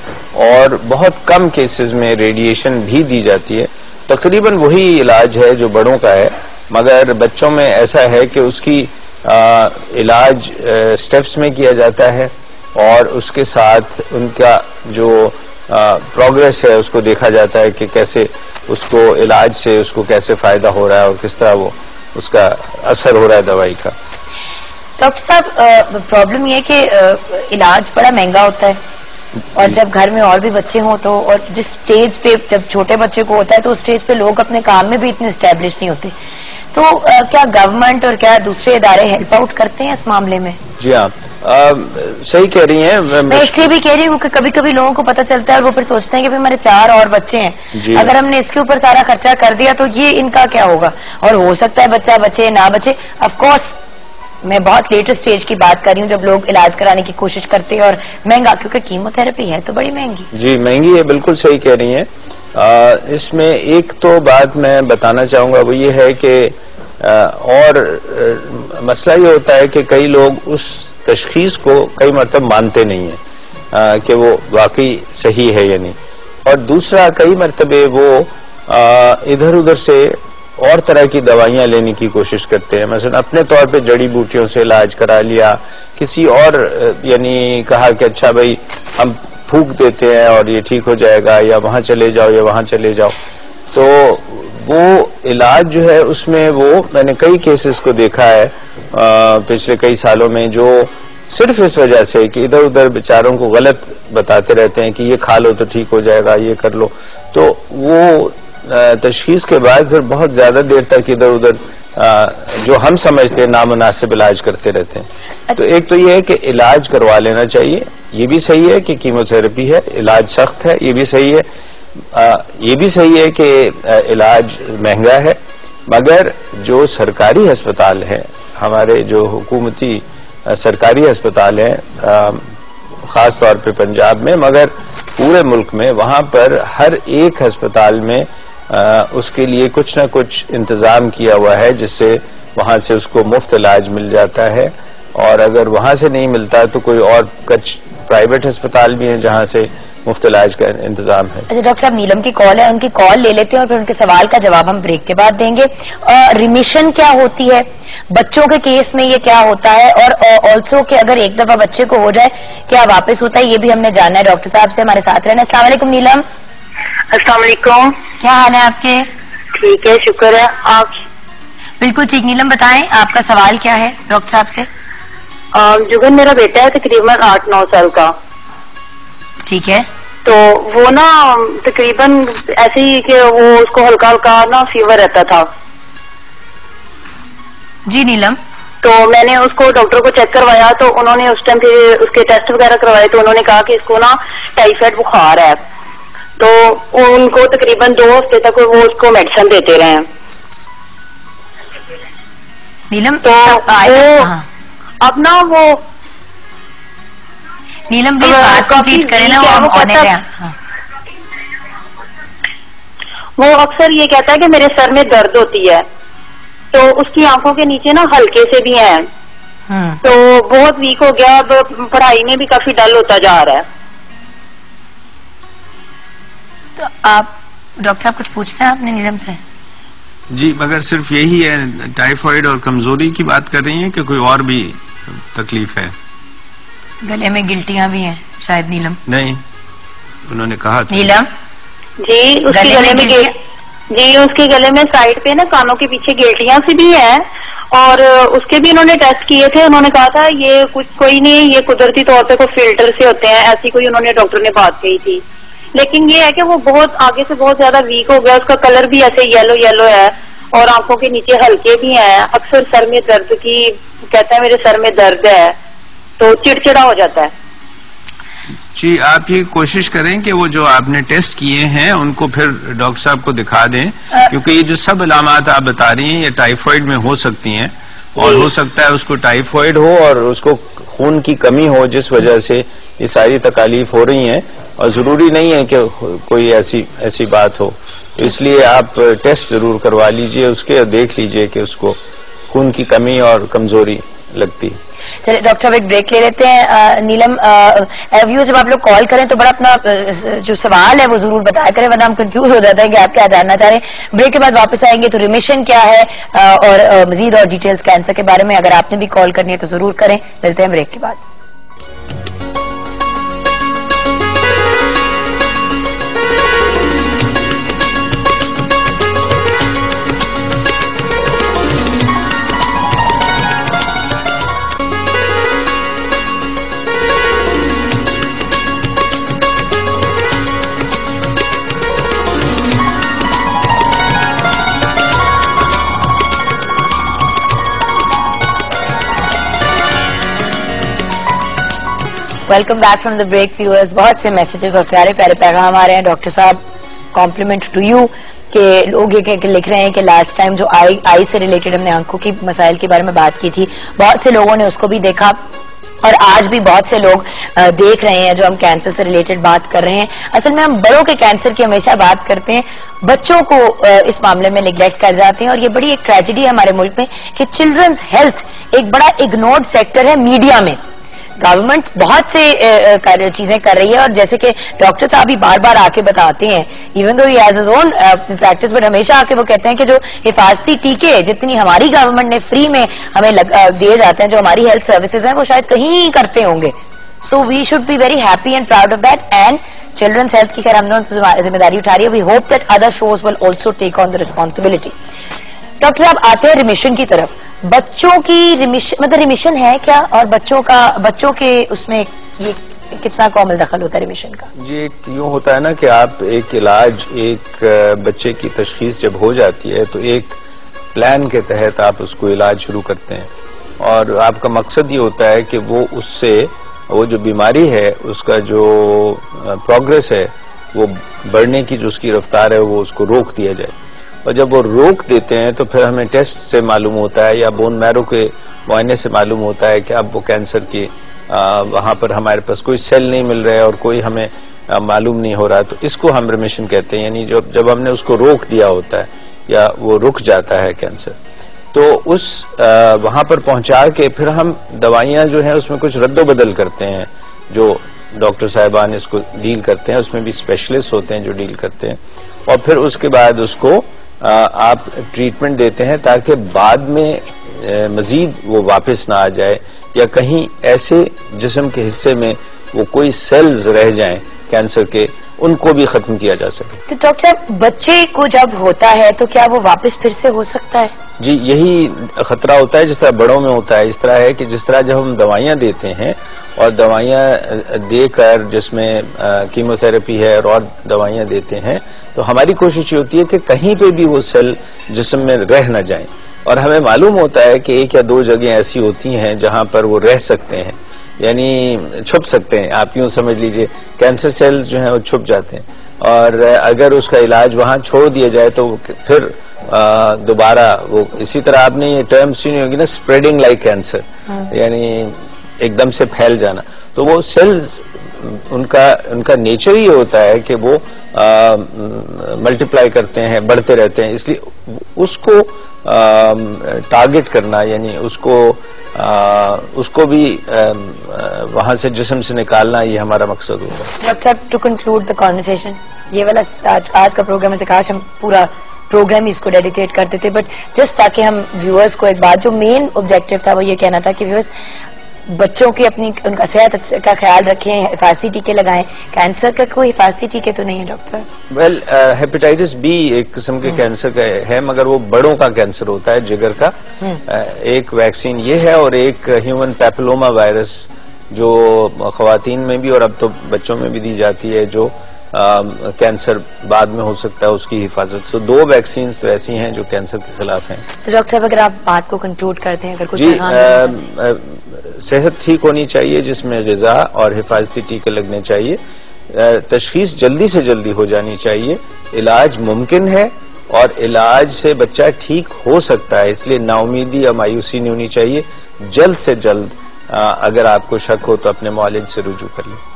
اور بہت کم کیسز میں ریڈیشن بھی دی جاتی ہے. تقریباً وہی علاج ہے جو بڑوں کا ہے، مگر بچوں میں ایسا ہے کہ اس کی علاج سٹیپس میں کیا جاتا ہے، اور اس کے ساتھ ان کا جو پروگریس ہے اس کو دیکھا جاتا ہے کہ کیسے اس کو علاج سے اس کو کیسے فائدہ ہو رہا ہے اور کس طرح وہ اس کا اثر ہو رہا ہے دوائی کا. ڈاکٹر صاحب پرابلم یہ ہے کہ علاج بڑا مہنگا ہوتا ہے، اور جب گھر میں اور بھی بچے ہوں تو، اور جس سٹیج پہ جب چھوٹے بچے کو ہوتا ہے تو اس سٹیج پہ لوگ اپنے کام میں بھی اتنے اسٹیبلش نہیں ہوتے، تو کیا گورنمنٹ اور کیا دوسرے ادارے ہیلپ آؤٹ کرتے ہیں اس معاملے میں؟ جی ہاں صحیح کہہ رہی ہیں. میں اس لیے بھی کہہ رہی ہوں کہ کبھی کبھی لوگوں کو پتہ چلتا ہے اور وہ پھر سوچتے ہیں کہ ہمارے 4 اور بچے ہیں، اگر ہم نے اس کے اوپر سارا خرچہ کر دیا تو یہ ان کا کیا ہوگا، اور ہو سکتا ہے بچہ بچے نہ بچے. آف کورس میں بہت لیٹر سٹیج کی بات کر رہی ہوں جب لوگ علاج کرانے کی کوشش کرتے ہیں، اور مہنگا، کیونکہ کیمو تھراپی ہے تو بڑی مہنگی. جی مہنگی ہے، بالکل صحیح کہہ رہی ہیں. اس میں ایک تو بات میں بتانا چاہوں گا، وہ یہ ہے کہ اور مسئلہ یہ ہوتا ہے کہ کئی لوگ اس تشخیص کو کئی مرتبہ مانتے نہیں ہیں کہ وہ واقعی صحیح ہے یا نہیں، اور دوسرا کئی مرتبہ وہ ادھر ادھر سے اور طرح کی دوائیاں لینے کی کوشش کرتے ہیں. مثلا اپنے طور پہ جڑی بوٹیوں سے علاج کرا لیا، کسی اور یعنی کہا کہ اچھا بھائی ہم پھونک دیتے ہیں اور یہ ٹھیک ہو جائے گا، یا وہاں چلے جاؤ یا وہاں چلے جاؤ. تو وہ علاج جو ہے اس میں وہ میں نے کئی کیسز کو دیکھا ہے پچھلے کئی سالوں میں، جو صرف اس وجہ سے کہ ادھر ادھر بیچاروں کو غلط بتاتے رہتے ہیں کہ یہ کھا لو تو ٹھیک ہو جائے گا، یہ کر لو، تو وہ تشخیص کے بعد پھر بہت زیادہ دیر تک ادھر ادھر جو ہم سمجھتے ہیں نامناسب علاج کرتے رہتے ہیں. تو ایک تو یہ ہے کہ علاج کروا لینا چاہیے. یہ بھی صحیح ہے کہ کیموتھراپی ہے، علاج سخت ہے، یہ بھی صحیح ہے. یہ بھی صحیح ہے کہ علاج مہنگا ہے، مگر جو سرکاری ہسپتال ہیں، ہمارے جو حکومتی سرکاری ہسپتال ہیں، خاص طور پہ پنجاب میں مگر پورے ملک میں، وہاں پر ہر ایک ہسپتال میں اس کے لیے کچھ نہ کچھ انتظام کیا ہوا ہے جس سے وہاں سے اس کو مفت علاج مل جاتا ہے. اور اگر وہاں سے نہیں ملتا تو کوئی اور کچھ پرائیویٹ ہسپتال بھی ہیں جہاں سے مفت علاج کا انتظام ہے. اچھا ڈاکٹر صاحب، نیلم کی کال ہے، ان کی کال لے لیتے ہیں اور پھر ان کے سوال کا جواب ہم بریک کے بعد دیں گے. ریمیشن کیا ہوتی ہے بچوں کے کیس میں، یہ کیا ہوتا ہے، اور آلسو کہ اگر ایک دفعہ بچے کو ہو جائے کیا واپس ہوتا ہے، یہ بھی ہم نے جاننا ہے. ڈاکٹر صاحب سے ہمارے ساتھ رہنا. السلام علیکم نیلم. السلام علیکم. کیا حال ہے آپ کے؟ ٹھیک ہے، شکر ہے. آپ؟ بالکل ٹھیک. نیلم بتائیں آپ کا سوال کیا ہے ڈاکٹر صاحب سے. جگن میرا بیٹا ہے تقریباً 8-9 سال کا. ٹھیک ہے. تو وہ نا تقریباً ایسے ہی کہ وہ اس کو ہلکا ہلکا نا فیور رہتا تھا. جی نیلم. تو میں نے اس کو ڈاکٹر کو چیک کروایا تو انہوں نے اس ٹائم پھر اس کے ٹیسٹ وغیرہ کروائے تو انہوں نے کہا کہ اس کو نا ٹائیفائڈ بخار ہے. تو ان کو تقریباً 2 ہفتے تک وہ اس کو میڈیسن دیتے رہے. نیلم تو اب نا وہ نیلم بھی بات کمپلیٹ کریں نا. وہ اکثر یہ کہتا ہے کہ میرے سر میں درد ہوتی ہے، تو اس کی آنکھوں کے نیچے نا ہلکے سے بھی ہیں، تو بہت ویک ہو گیا. اب پڑھائی میں بھی کافی ڈل ہوتا جا رہا ہے. تو آپ ڈاکٹر صاحب کچھ پوچھنا ہے آپ نے نیلم سے؟ جی، مگر صرف یہی ہے ٹائیفائڈ اور کمزوری کی بات کر رہی ہیں کہ کوئی اور بھی تکلیف ہے؟ گلے میں گلٹیاں بھی ہیں شاید نیلم. نہیں، انہوں نے کہا تھا. نیلم جی اس کے گلے میں جی اس کے گلے میں سائڈ پہ نا کانوں کے پیچھے گیٹیاں سی بھی ہیں، اور اس کے بھی انہوں نے ٹیسٹ کیے تھے. انہوں نے کہا تھا یہ کچھ کوئی نہیں، یہ قدرتی طور پہ کوئی فلٹر سے ہوتے ہیں، ایسی کوئی انہوں نے ڈاکٹر نے بات کہی تھی. لیکن یہ ہے کہ وہ بہت آگے سے بہت زیادہ ویک ہو گیا. اس کا کلر بھی ایسے یلو یلو ہے اور آنکھوں کے نیچے ہلکے بھی ہیں. اکثر سر میں درد کی کہتا ہے میرے سر میں درد ہے، تو چڑچڑا ہو جاتا ہے. جی، آپ یہ کوشش کریں کہ وہ جو آپ نے ٹیسٹ کیے ہیں ان کو پھر ڈاکٹر صاحب کو دکھا دیں، کیونکہ یہ جو سب علامات آپ بتا رہی ہیں یہ ٹائیفائڈ میں ہو سکتی ہیں، اور ہو سکتا ہے اس کو ٹائیفائڈ ہو اور اس کو خون کی کمی ہو جس وجہ سے یہ ساری تکالیف ہو رہی ہیں، اور ضروری نہیں ہے کہ کوئی ایسی بات ہو. اس لیے آپ ٹیسٹ ضرور کروا لیجئے اس کے، اور دیکھ لیجئے کہ اس کو خون کی کمی اور کمزوری لگتی. چلے ڈاکٹر صاحب ایک بریک لے لیتے ہیں. نیلم ویو جب آپ لوگ کال کریں تو بڑا اپنا جو سوال ہے وہ ضرور بتایا کریں، ورنہ ہم کنفیوز ہو جاتے ہیں کہ آپ کیا جاننا چاہ رہے ہیں. بریک کے بعد واپس آئیں گے تو ریمیشن کیا ہے اور مزید اور ڈیٹیلز کینسر کے بارے میں اگر آپ نے بھی کال کرنی ہے تو ضرور کریں. ملتے ہیں بریک کے بعد. Welcome back from the break viewers. بہت سے میسیجز اور پیارے پیارے پیغام آ رہے ہیں. ڈاکٹر صاحب کمپلیمنٹ ٹو یو کہ لوگ یہ لکھ رہے ہیں کہ لاسٹ ٹائم جو آئی سے ریلیٹڈ ہم نے آنکھوں کی مسائل کے بارے میں بات کی تھی، بہت سے لوگوں نے اس کو بھی دیکھا، اور آج بھی بہت سے لوگ دیکھ رہے ہیں جو ہم کینسر سے ریلیٹڈ بات کر رہے ہیں. اصل میں ہم بڑوں کے کینسر کی ہمیشہ بات کرتے ہیں، بچوں کو اس معاملے میں نگلیکٹ کر جاتے ہیں، اور یہ بڑی ایک ٹریجڈی ہے ہمارے ملک میں کہ چلڈرنز ہیلتھ ایک بڑا اگنورڈ سیکٹر ہے میڈیا میں. گورنمنٹ بہت سے چیزیں کر رہی ہے، اور جیسے کہ ڈاکٹر صاحب بھی بار بار آ کے بتاتے ہیں، even though he as his own practice, but ہمیشہ آ کے وہ کہتے ہیں کہ جو حفاظتی ٹیکے جتنی ہماری گورنمنٹ نے فری میں ہمیں دیے جاتے ہیں، جو ہماری ہیلتھ سروسز ہیں، وہ شاید کہیں کرتے ہوں گے. So we should be very happy and proud of that. And childrens health کی خیر ہم نے ذمہ داری اٹھا رہی ہے. We hope that other shows will also take on the responsibility. Doctor صاحب آتے ہیں ریمیشن کی طرف. بچوں کی مطلب ریمیشن ہے کیا، اور بچوں کے اس میں یہ کتنا کامل دخل ہوتا ہے ریمیشن کا؟ جی، ایک یوں ہوتا ہے نا کہ آپ ایک علاج ایک بچے کی تشخیص جب ہو جاتی ہے تو ایک پلان کے تحت آپ اس کو علاج شروع کرتے ہیں، اور آپ کا مقصد یہ ہوتا ہے کہ وہ اس سے وہ جو بیماری ہے اس کا جو پروگرس ہے وہ بڑھنے کی جو اس کی رفتار ہے وہ اس کو روک دیا جائے. اور جب وہ روک دیتے ہیں تو پھر ہمیں ٹیسٹ سے معلوم ہوتا ہے یا بون میرو کے معائنے سے معلوم ہوتا ہے کہ اب وہ کینسر کی وہاں پر ہمارے پاس کوئی سیل نہیں مل رہا ہے اور کوئی ہمیں معلوم نہیں ہو رہا. تو اس کو ہم ریمیشن کہتے ہیں، یعنی جب ہم نے اس کو روک دیا ہوتا ہے یا وہ رک جاتا ہے کینسر، تو اس وہاں پر پہنچا کے پھر ہم دوائیاں جو ہیں اس میں کچھ رد و بدل کرتے ہیں. جو ڈاکٹر صاحبان اس کو ڈیل کرتے ہیں، اس میں بھی اسپیشلسٹ ہوتے ہیں جو ڈیل کرتے ہیں، اور پھر اس کے بعد اس کو آپ ٹریٹمنٹ دیتے ہیں تاکہ بعد میں مزید وہ واپس نہ آ جائے، یا کہیں ایسے جسم کے حصے میں وہ کوئی سیلز رہ جائیں کینسر کے، ان کو بھی ختم کیا جا سکے. تو ڈاکٹر صاحب بچے کو جب ہوتا ہے تو کیا وہ واپس پھر سے ہو سکتا ہے؟ جی یہی خطرہ ہوتا ہے جس طرح بڑوں میں ہوتا ہے. اس طرح ہے کہ جس طرح جب ہم دوائیاں دیتے ہیں اور دوائیاں دے کر جس میں کیمو تھراپی ہے اور دوائیاں دیتے ہیں، تو ہماری کوشش یہ ہوتی ہے کہ کہیں پہ بھی وہ سیل جسم میں رہ نہ جائیں. اور ہمیں معلوم ہوتا ہے کہ 1 یا 2 جگہیں ایسی ہوتی ہیں جہاں پر وہ رہ سکتے ہیں، یعنی چھپ سکتے ہیں. آپ یوں سمجھ لیجئے کینسر سیلز جو ہیں وہ چھپ جاتے ہیں، اور اگر اس کا علاج وہاں چھوڑ دیا جائے تو پھر دوبارہ وہ اسی طرح آپ نے یہ ٹرم سنی ہوگی نا، اسپریڈنگ لائک کینسر، یعنی ایک دم سے پھیل جانا. تو وہ سیلز ان کا نیچر ہی ہوتا ہے کہ وہ ملٹیپلائی کرتے ہیں، بڑھتے رہتے ہیں. اس لیے اس کو ٹارگٹ کرنا، یعنی اس کو بھی وہاں سے جسم سے نکالنا، یہ ہمارا مقصد ہوتا ہے. ڈاکٹر صاحب ٹو کنکلوڈ دا کانورسیشن، یہ والا آج کا پروگرام سے کاش ہم پورا پروگرام اس کو ڈیڈیکیٹ کرتے تھے، بٹ جسٹ تاکہ ہم ویورز کو ایک بات، جو مین آبجیکٹو تھا وہ یہ کہنا تھا کہ ویورز بچوں کی ان کا صحت کا خیال رکھیں، حفاظتی ٹیکے لگائیں. کینسر کا کوئی حفاظتی ٹیکے تو نہیں ہے ڈاکٹر صاحب؟ ویل ہیپیٹائٹس بی ایک قسم کے کینسر کا ہے، مگر وہ بڑوں کا کینسر ہوتا ہے، جگر کا. ایک ویکسین یہ ہے، اور ایک ہیومن پیپلوما وائرس جو خواتین میں بھی اور اب تو بچوں میں بھی دی جاتی ہے، جو کینسر بعد میں ہو سکتا ہے اس کی حفاظت. سو 2 ویکسینز تو ایسی ہیں جو کینسر کے خلاف ہیں. تو ڈاکٹر صاحب اگر آپ بات کو کنکلوڈ کرتے ہیں، اگر کچھ جی صحت ٹھیک ہونی چاہیے، جس میں غذا اور حفاظتی ٹیکے لگنے چاہیے، تشخیص جلدی سے جلدی ہو جانی چاہیے، علاج ممکن ہے اور علاج سے بچہ ٹھیک ہو سکتا ہے. اس لیے نا امیدی یا مایوسی نہیں ہونی چاہیے. جلد سے جلد اگر آپ کو شک ہو تو اپنے معالج سے رجوع کر لیں.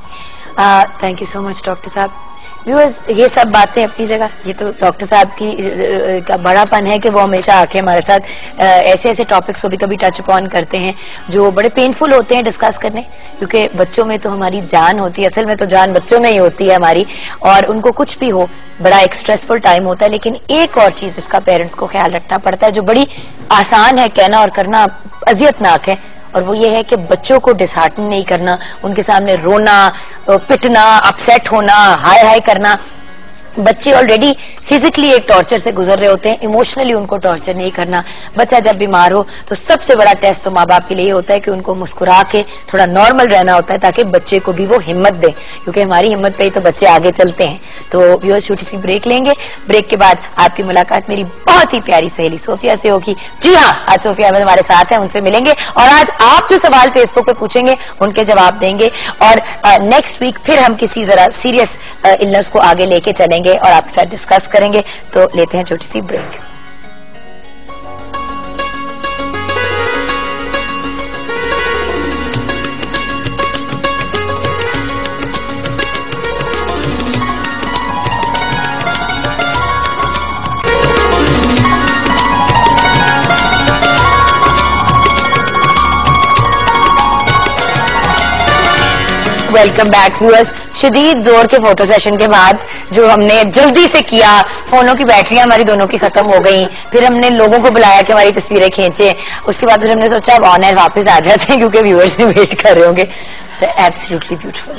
Thank you so much doctor صاحب. ویورز یہ سب باتیں اپنی جگہ، یہ تو ڈاکٹر صاحب کا بڑا پن ہے کہ وہ ہمیشہ آ کے ہمارے ساتھ ایسے ایسے ٹاپکس کو بھی کبھی ٹچ اپون کرتے ہیں جو بڑے پینفل ہوتے ہیں ڈسکس کرنے، کیونکہ بچوں میں تو ہماری جان ہوتی ہے، اصل میں تو جان بچوں میں ہی ہوتی ہے ہماری، اور ان کو کچھ بھی ہو بڑا ایک اسٹریسفل ٹائم ہوتا ہے. لیکن ایک اور چیز اس کا پیرنٹس کو خیال رکھنا پڑتا ہے جو بڑی آسان ہے کہنا اور کرنا اذیت ناک ہے، اور وہ یہ ہے کہ بچوں کو ڈسہارٹن نہیں کرنا، ان کے سامنے رونا، پٹنا، اپسیٹ ہونا، ہائے ہائے کرنا. بچے آلریڈی فزیکلی ایک ٹارچر سے گزر رہے ہوتے ہیں، ایموشنلی ان کو ٹارچر نہیں کرنا. بچہ جب بیمار ہو تو سب سے بڑا ٹیسٹ تو ماں باپ کے لیے یہ ہوتا ہے کہ ان کو مسکرا کے تھوڑا نارمل رہنا ہوتا ہے تاکہ بچے کو بھی وہ ہمت دیں، کیونکہ ہماری ہمت پہ ہی تو بچے آگے چلتے ہیں. تو ویورز چھوٹی سی بریک لیں گے، بریک کے بعد آپ کی ملاقات میری بہت ہی پیاری سہیلی صوفیہ سے ہوگی. جی ہاں، آج صوفیہ احمد ہمارے ساتھ ہیں، ان سے ملیں گے اور آج آپ جو سوال فیس بک پہ پوچھیں گے ان کے جواب دیں گے. اور نیکسٹ ویک پھر ہم کسی ذرا سیریس النس کو آگے لے کے چلیں گے اور آپ کے ساتھ ڈسکس کریں گے. تو لیتے ہیں چھوٹی سی بریک. Welcome back viewers. شدید زور کے فوٹو سیشن کے بعد جو ہم نے جلدی سے کیا، فونوں کی بیٹریاں ہماری دونوں کی ختم ہو گئیں، پھر ہم نے لوگوں کو بلایا کہ ہماری تصویریں کھینچیں، اس کے بعد پھر ہم نے سوچا اب آن ایئر واپس آ جاتے ہیں کیونکہ ویورز بھی ویٹ کر رہے ہوں گے. Absolutely beautiful.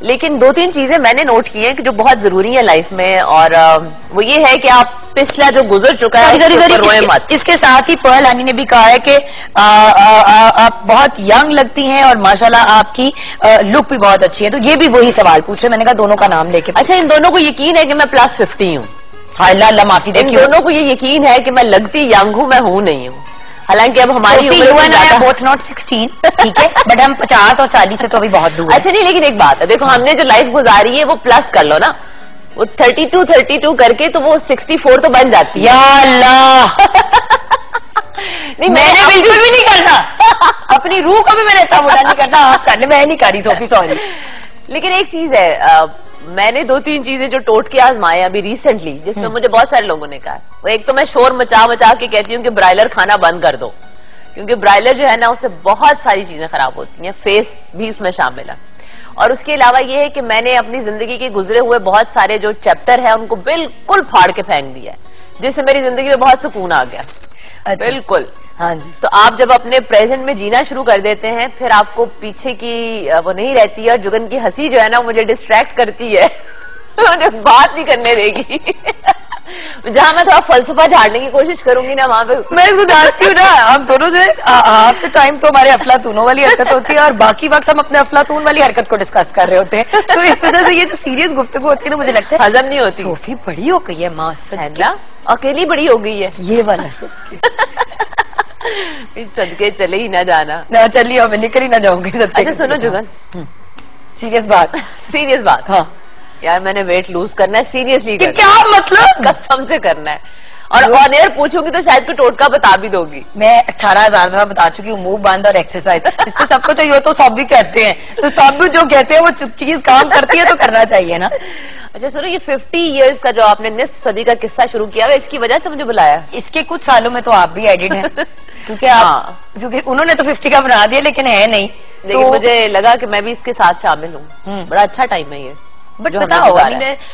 لیکن 2-3 چیزیں میں نے نوٹ کی ہیں کہ جو بہت ضروری ہیں لائف میں, اور وہ یہ ہے کہ آپ پچھلا جو گزر چکا ہے مت. اس کے ساتھ ہی پرل ہانی نے بھی کہا ہے کہ آپ بہت ینگ لگتی ہیں اور ماشاءاللہ آپ کی لک بھی بہت اچھی ہے, تو یہ بھی وہی سوال پوچھے. میں نے کہا دونوں کا نام لے کے. اچھا, ان دونوں کو یقین ہے کہ میں +50 ہوں؟ اللہ معافی دے. ان دونوں کو یہ یقین ہے کہ میں لگتی ینگ ہوں, میں ہوں نہیں ہوں, حالانکہ اب ہماری بوتھ ناٹ 16, ٹھیک ہے, بٹ ہم 50 اور 40 سے تو ابھی بہت دور. اچھا نہیں, لیکن ایک بات ہے, دیکھو ہم نے جو لائف گزاری ہے وہ پلس کر لو نا, وہ 32 کر کے تو وہ 64 تو بن جاتی ہے. یا اللہ نہیں, میں نے بالکل بھی نہیں کرنا, اپنی روح کو بھی میں نے اتنا برا نہیں کرنا. آپ کرنے میں نہیں کری صوفی, سوری. لیکن ایک چیز ہے, میں نے 2-3 چیزیں جو ٹوٹ کے آزمائے ابھی ریسنٹلی, جس میں مجھے بہت سارے لوگوں نے کہا, وہ ایک تو میں شور مچا کے کہتی ہوں کہ برائلر کھانا بند کر دو, کیونکہ برائلر جو ہے نا اس سے بہت ساری چیزیں خراب ہوتی ہیں, فیس بھی اس میں شامل ہے. اور اس کے علاوہ یہ ہے کہ میں نے اپنی زندگی کے گزرے ہوئے بہت سارے جو چیپٹر ہیں ان کو بالکل پھاڑ کے پھینک دیا ہے, جس سے میری زندگی میں بہت سکون آ گیا. بالکل. ہاں جی. تو آپ جب اپنے پریزنٹ میں جینا شروع کر دیتے ہیں, پھر آپ کو پیچھے کی وہ نہیں رہتی ہے, اور جگن کی ہنسی جو ہے نا مجھے ڈسٹریکٹ کرتی ہے, مجھے بات نہیں کرنے دے گی. جہاں میں تھوڑا فلسفہ جھاڑنے کی کوشش کروں گی نا, وہاں پہ میں اس کو جانتی ہوں نا, ہم دونوں جو ہے ہاف دا ٹائم تو ہمارے افلاطونوں والی حرکت ہوتی ہے, اور باقی وقت ہم اپنے افلاطون والی حرکت کو ڈسکس کر رہے ہوتے ہیں. تو اس وجہ سے یہ جو سیریس گفتگو ہوتی ہے نا, مجھے لگتا ہے ہضم نہیں ہوتی. صوفی بڑی ہو گئی ہے ماں سے, اکیلی بڑی ہو گئی ہے یہ والا صدقے چلے ہی نہ جانا. نہ چلیے, میں نکل ہی نہ جاؤں گی. اچھا سنو جگن, سیریس بات. ہاں یار, میں نے ویٹ لوز کرنا ہے, سیریسلی. کیا مطلب؟ قسم سے کرنا ہے, اور آن ایئر پوچھوں گی تو شاید کوئی ٹوٹکا بتا بھی دو گی. میں 18,000 دفعہ بتا چکی ہوں, موو باندھ اور ایکسرسائز, اس پہ سب کو چاہیے تو سب بھی کہتے ہیں, تو سب جو کہتے ہیں وہ چیز کام کرتی ہے تو کرنا چاہیے نا. اچھا سنو, یہ 50 ایئرس کا جو آپ نے نصف صدی کا قصہ شروع کیا ہے, اس کی وجہ سے مجھے بلایا. اس کے کچھ سالوں میں تو آپ بھی ایڈڈ ہیں, کیونکہ انہوں نے تو 50 کا بنا دیا, لیکن ہے نہیں. لیکن مجھے لگا کہ میں بھی اس کے ساتھ شامل ہوں. بڑا اچھا ٹائم ہے یہ. بٹ بتاؤ,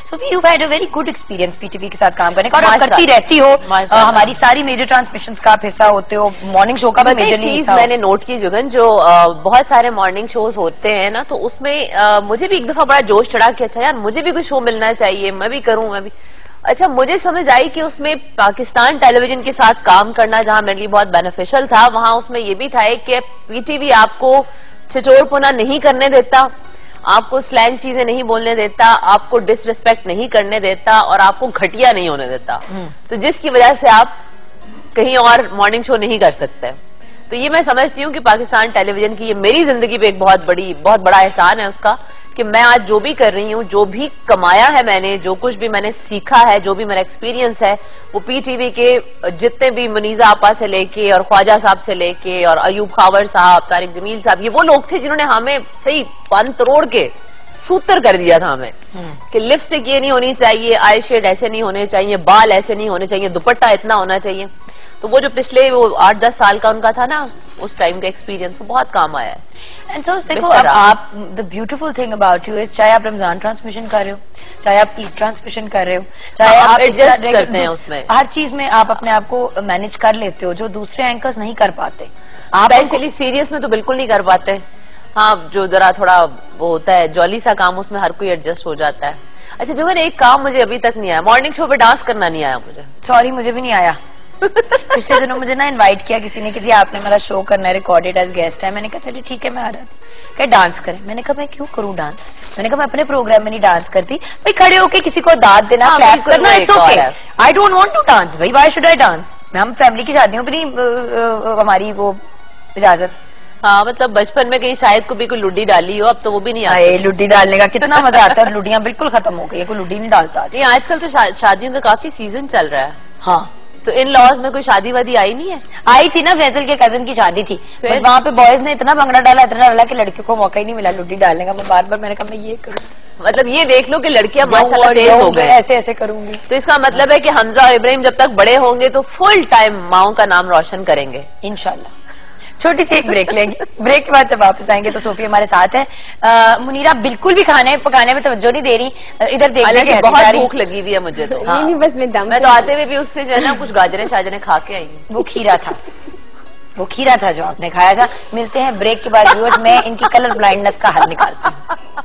Sofi you had a very good experience P T V کے ساتھ کام کرنے کا, اور آپ کرتی رہتی ہو, ہماری ساری میجر ٹرانسمیشنز کا آپ حصہ ہوتے ہو, مارننگ شو کا بھی میجرلی حصہ. میں نے نوٹ کی جگن, جو بہت سارے مارننگ شوز ہوتے ہیں نا, تو اس میں مجھے بھی ایک دفعہ بڑا جوش چڑھا کہ اچھا یار مجھے بھی کوئی شو ملنا چاہیے, میں بھی کروں, میں بھی. اچھا مجھے سمجھ آئی کہ اس میں پاکستان ٹیلی ویژن کے ساتھ کام کرنا جہاں میرے لیے بہت بینیفیشل تھا, وہاں اس میں یہ بھی تھا کہ پی ٹی وی آپ کو چھچوڑ پونا نہیں کرنے دیتا, آپ کو سلینگ چیزیں نہیں بولنے دیتا, آپ کو ڈس ریسپیکٹ نہیں کرنے دیتا, اور آپ کو گھٹیا نہیں ہونے دیتا, تو جس کی وجہ سے آپ کہیں اور مارننگ شو نہیں کر سکتے. تو یہ میں سمجھتی ہوں کہ پاکستان ٹیلی ویژن کی یہ میری زندگی پہ ایک بہت بڑا احسان ہے اس کا, کہ میں آج جو بھی کر رہی ہوں, جو بھی کمایا ہے میں نے, جو کچھ بھی میں نے سیکھا ہے, جو بھی میرا ایکسپیرینس ہے, وہ پی ٹی وی کے جتنے بھی منیزہ آپا سے لے کے اور خواجہ صاحب سے لے کے اور ایوب خاور صاحب, طارق جمیل صاحب, یہ وہ لوگ تھے جنہوں نے ہمیں صحیح پن تروڑ کے سوتر کر دیا تھا ہمیں, کہ لپسٹک یہ نہیں ہونی چاہیے, آئی شیڈ ایسے نہیں ہونے چاہیے, بال ایسے نہیں ہونے چاہیے, دوپٹہ اتنا ہونا چاہیے. تو وہ جو پچھلے وہ 8-10 سال کا ان کا تھا نا, اس ٹائم کا ایکسپیرینس وہ بہت کام آیا ہے. دیکھو آپ, the beautiful thing about you is, چاہے آپ رمضان ٹرانسمیشن کر رہے ہو, چاہے آپ عید ٹرانسمیشن کر رہے ہو, چاہے آپ ایڈجسٹ کرتے ہیں, اس میں ہر چیز میں آپ اپنے آپ کو مینج کر لیتے ہو, جو دوسرے اینکرز نہیں کر پاتے. آپ اسپیشلی سیریس میں تو بالکل نہیں کر پاتے. ہاں, جو ذرا تھوڑا وہ ہوتا ہے جولی سا کام, اس میں ہر کوئی ایڈجسٹ ہو جاتا ہے. اچھا جو ایک کام مجھے ابھی تک نہیں آیا, مارننگ شو پہ ڈانس کرنا نہیں آیا مجھے. سوری, مجھے بھی نہیں آیا. پچھلے دنوں مجھے نا انوائٹ کیا کسی نے کہ جی آپ نے میرا شو کرنا ہے, ریکارڈیڈ ایز گیسٹ ہے. میں نے کہا چلیے ٹھیک ہے, میں آ رہا تھی. کہ ڈانس کریں, میں نے کہا میں کیوں کروں ڈانس, میں نے کہا میں اپنے پروگرام میں نہیں ڈانس کرتی. بھائی کھڑے ہو کے کسی کو داد دینا, کلیپ کرنا, it's okay, I don't want to dance. بھائی وائی شوڈ آئی ڈانس, ہم فیملی کی شادیوں پہ نہیں ہماری وہ اجازت. ہاں مطلب بچپن میں کہیں شاید کو بھی کوئی لڈی ڈالی ہو, اب تو وہ بھی نہیں آتی. لڈی ڈالنے کا کتنا مزہ آتا ہے, لڈیاں بالکل ختم ہو گئی ہے, کوئی لڈی نہیں ڈالتا. نہیں, آج کل تو شادیوں کا کافی سیزن چل رہا ہے. ہاں, تو ان لاز میں کوئی شادی وادی آئی نہیں ہے؟ آئی تھی نا, فیصل کے کزن کی شادی تھی, وہاں پہ بوائز نے اتنا بھنگڑا ڈالا کہ لڑکیوں کو موقع ہی نہیں ملا لڈی ڈالنے کا. میں بار بار میں نے کہا میں یہ کروں, مطلب یہ دیکھ لو کہ لڑکیاں ماشاءاللہ تیز ہو گئے, ایسے ایسے کروں گی. تو اس کا مطلب ہے کہ حمزہ اور ابراہیم جب تک بڑے ہوں گے تو فل ٹائم ماؤں کا نام روشن کریں گے انشاءاللہ. چھوٹی سی ایک بریک لیں گے, بریک کے بعد جب واپس آئیں گے تو صوفی ہمارے ساتھ ہے. منیرہ بالکل بھی کھانے پکانے میں توجہ نہیں دے رہی, ادھر دیکھ لیں گے. بہت بھوک لگی ہوئی ہے مجھے تو. بس میں تو آتے ہوئے بھی اس سے جو ہے نا کچھ گاجریں شاجریں کھا کے آئی. وہ کھیرا تھا جو آپ نے کھایا تھا. ملتے ہیں بریک کے بعد, میں ان کی کلر بلائنڈنس کا حل نکالتی ہوں.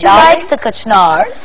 you like the Kachnars?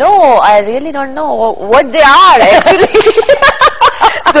No, I really don't know what they are actually. So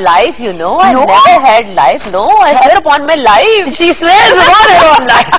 life, you know. I No? never had life. No, I swear upon my life. She swears upon her own life.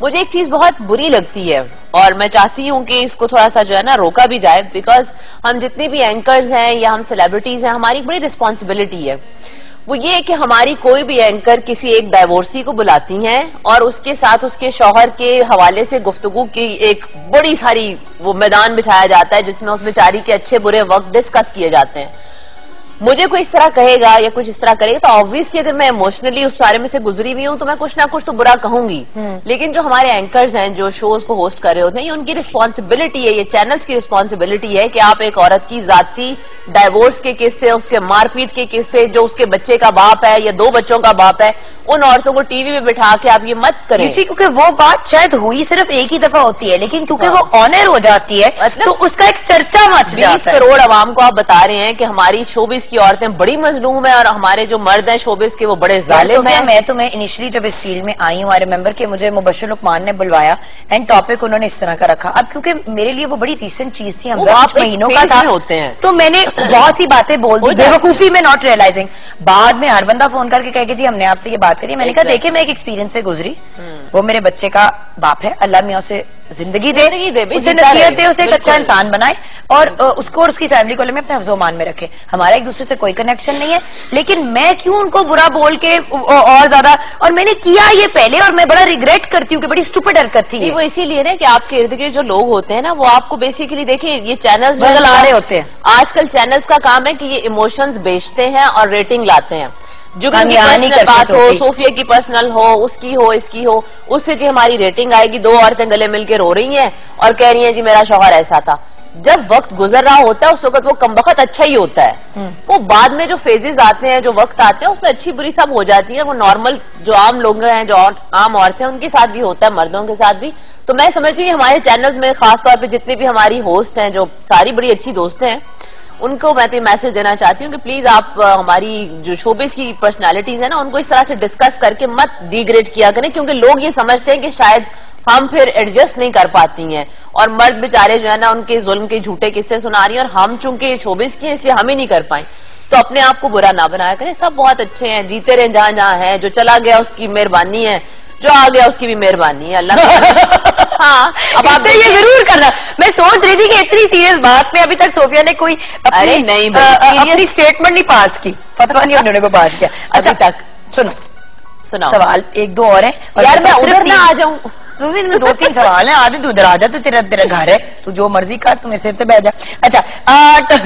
مجھے ایک چیز بہت بری لگتی ہے اور میں چاہتی ہوں کہ اس کو تھوڑا سا جو ہے نا روکا بھی جائے، بیکاز ہم جتنے بھی اینکرز ہیں یا ہم سیلیبریٹیز ہیں، ہماری بڑی رسپانسبلٹی ہے، وہ یہ ہے کہ ہماری کوئی بھی اینکر کسی ایک ڈائیورسی کو بلاتی ہیں اور اس کے ساتھ اس کے شوہر کے حوالے سے گفتگو کی ایک بڑی ساری وہ میدان بچھایا جاتا ہے جس میں اس بیچاری کے اچھے برے وقت ڈسکس کیے جاتے ہیں. مجھے کوئی اس طرح کہے گا یا کچھ اس طرح کرے گا تو آبویسلی اگر میں ایموشنلی اس سارے میں سے گزری ہوئی ہوں تو میں کچھ نہ کچھ تو برا کہوں گی. لیکن جو ہمارے اینکرز ہیں جو شوز کو ہوسٹ کر رہے ہوتے ہیں، یہ ان کی رسپانسبلٹی ہے، یہ چینلز کی رسپانسبلٹی ہے کہ آپ ایک عورت کی ذاتی ڈائیورس کے قصے، اس کے مار پیٹ کے قصے، جو اس کے بچے کا باپ ہے یا 2 بچوں کا باپ ہے، ان عورتوں کو ٹی وی میں بٹھا کے آپ یہ مت کریں. کیونکہ وہ بات شاید ہوئی صرف ایک ہی دفعہ ہوتی ہے، لیکن کیونکہ وہ آنر ہو جاتی ہے تو اس کا ایک چرچا مچ جاتا ہے. 20 کروڑ عوام کو آپ بتا رہے ہیں کہ ہماری شوبز کی عورتیں بڑی مظلوم ہیں اور ہمارے جو مرد ہیں شوبز کے وہ بڑے ظالم ہیں. میں تو انیشلی جب اس فیلڈ میں آئی ہوں، آئی ریمبر کہ مجھے مبشر لقمان نے بلوایا اینڈ ٹاپک انہوں نے اس طرح کا رکھا. اب کیونکہ میرے لیے وہ بڑی ریسنٹ چیز تھی، ہم 10 مہینوں کا تھا ہوتے ہیں تو میں نے بہت سی باتیں بول دی بے وقوفی میں، ناٹ ریئلائزنگ. بعد میں ہر بندہ فون کر کے کہے کہ جی ہم نے آپ سے یہ بات کری. میں نے کہا دیکھیں میں ایک ایکسپیرینس سے گزری، وہ میرے بچے کا باپ ہے، اللہ میاں اسے زندگی دے، اسے نصیحت دے، اسے ایک اچھا انسان بنائے اور اس کو اور اس کی فیملی کو اپنے حفظ و امان میں رکھے. ہمارا ایک دوسرے سے کوئی کنیکشن نہیں ہے، لیکن میں کیوں ان کو برا بول کے اور زیادہ، اور میں نے کیا یہ پہلے اور میں بڑا ریگریٹ کرتی ہوں کہ بڑی اسٹوپڈ حرکت تھی. وہ اسی لیے نا کہ آپ کے ارد گرد جو لوگ ہوتے ہیں نا وہ آپ کو بیسیکلی دیکھیں یہ چینلز بدل آ رہے ہوتے ہیں. آج کل چینلز کا کام ہے کہ یہ ایموشنز بیچتے ہیں اور ریٹنگ لاتے ہیں. جگن کی پرسنل بات ہو، صوفیہ کی پرسنل ہو، اس کی ہو، اس کی ہو، اس سے جی ہماری ریٹنگ آئے گی. 2 عورتیں گلے مل کے رو رہی ہیں اور کہہ رہی ہیں جی میرا شوہر ایسا تھا. جب وقت گزر رہا ہوتا ہے اس وقت وہ کمبخت اچھا ہی ہوتا ہے. وہ بعد میں جو فیزز آتے ہیں، جو وقت آتے ہیں، اس میں اچھی بری سب ہو جاتی ہیں. وہ نارمل جو عام لوگ ہیں، جو عام عورتیں ہیں، ان کے ساتھ بھی ہوتا ہے، مردوں کے ساتھ بھی. تو میں سمجھتی ہوں کہ ہمارے چینلز میں خاص طور پہ جتنی بھی ہماری ہوسٹ ہیں جو ساری بڑی اچھی دوستیں ہیں، ان کو میں تو میسج دینا چاہتی ہوں کہ پلیز آپ ہماری جو شوبز کی پرسنالٹیز ہیں نا ان کو اس طرح سے ڈسکس کر کے مت ڈی گریڈ کیا کریں، کیونکہ لوگ یہ سمجھتے ہیں کہ شاید ہم پھر ایڈجسٹ نہیں کر پاتی ہیں اور مرد بیچارے جو ہے نا ان کے ظلم کے جھوٹے قصے سنا رہی ہیں اور ہم چونکہ شوبز کی ہیں اس لیے ہم ہی نہیں کر پائیں. تو اپنے آپ کو برا نہ بنایا کریں. سب بہت اچھے ہیں، جیتے رہے جہاں جہاں ہیں. جو چلا گیا اس کی مہربانی ہے، جو آ گیا اس کی بھی مہربانی ہے. اللہ ہاں اب آپ یہ ضرور کرنا. میں سوچ رہی تھی کہ اتنی سیریس بات میں ابھی تک صوفیہ نے کوئی اپنی اسٹیٹمنٹ نہیں پاس کی، فتویٰ نہیں انہوں نے کوئی پاس کیا ابھی تک. سنو سوال 1-2 اور ہیں یار، میں ادھر نہ آ جاؤں. 2-3 سوال ہیں. آدھے تو ادھر آ جا، تو تیرا گھر ہے، تو جو مرضی کر، تو میرے سر پہ بیٹھ جا. اچھا،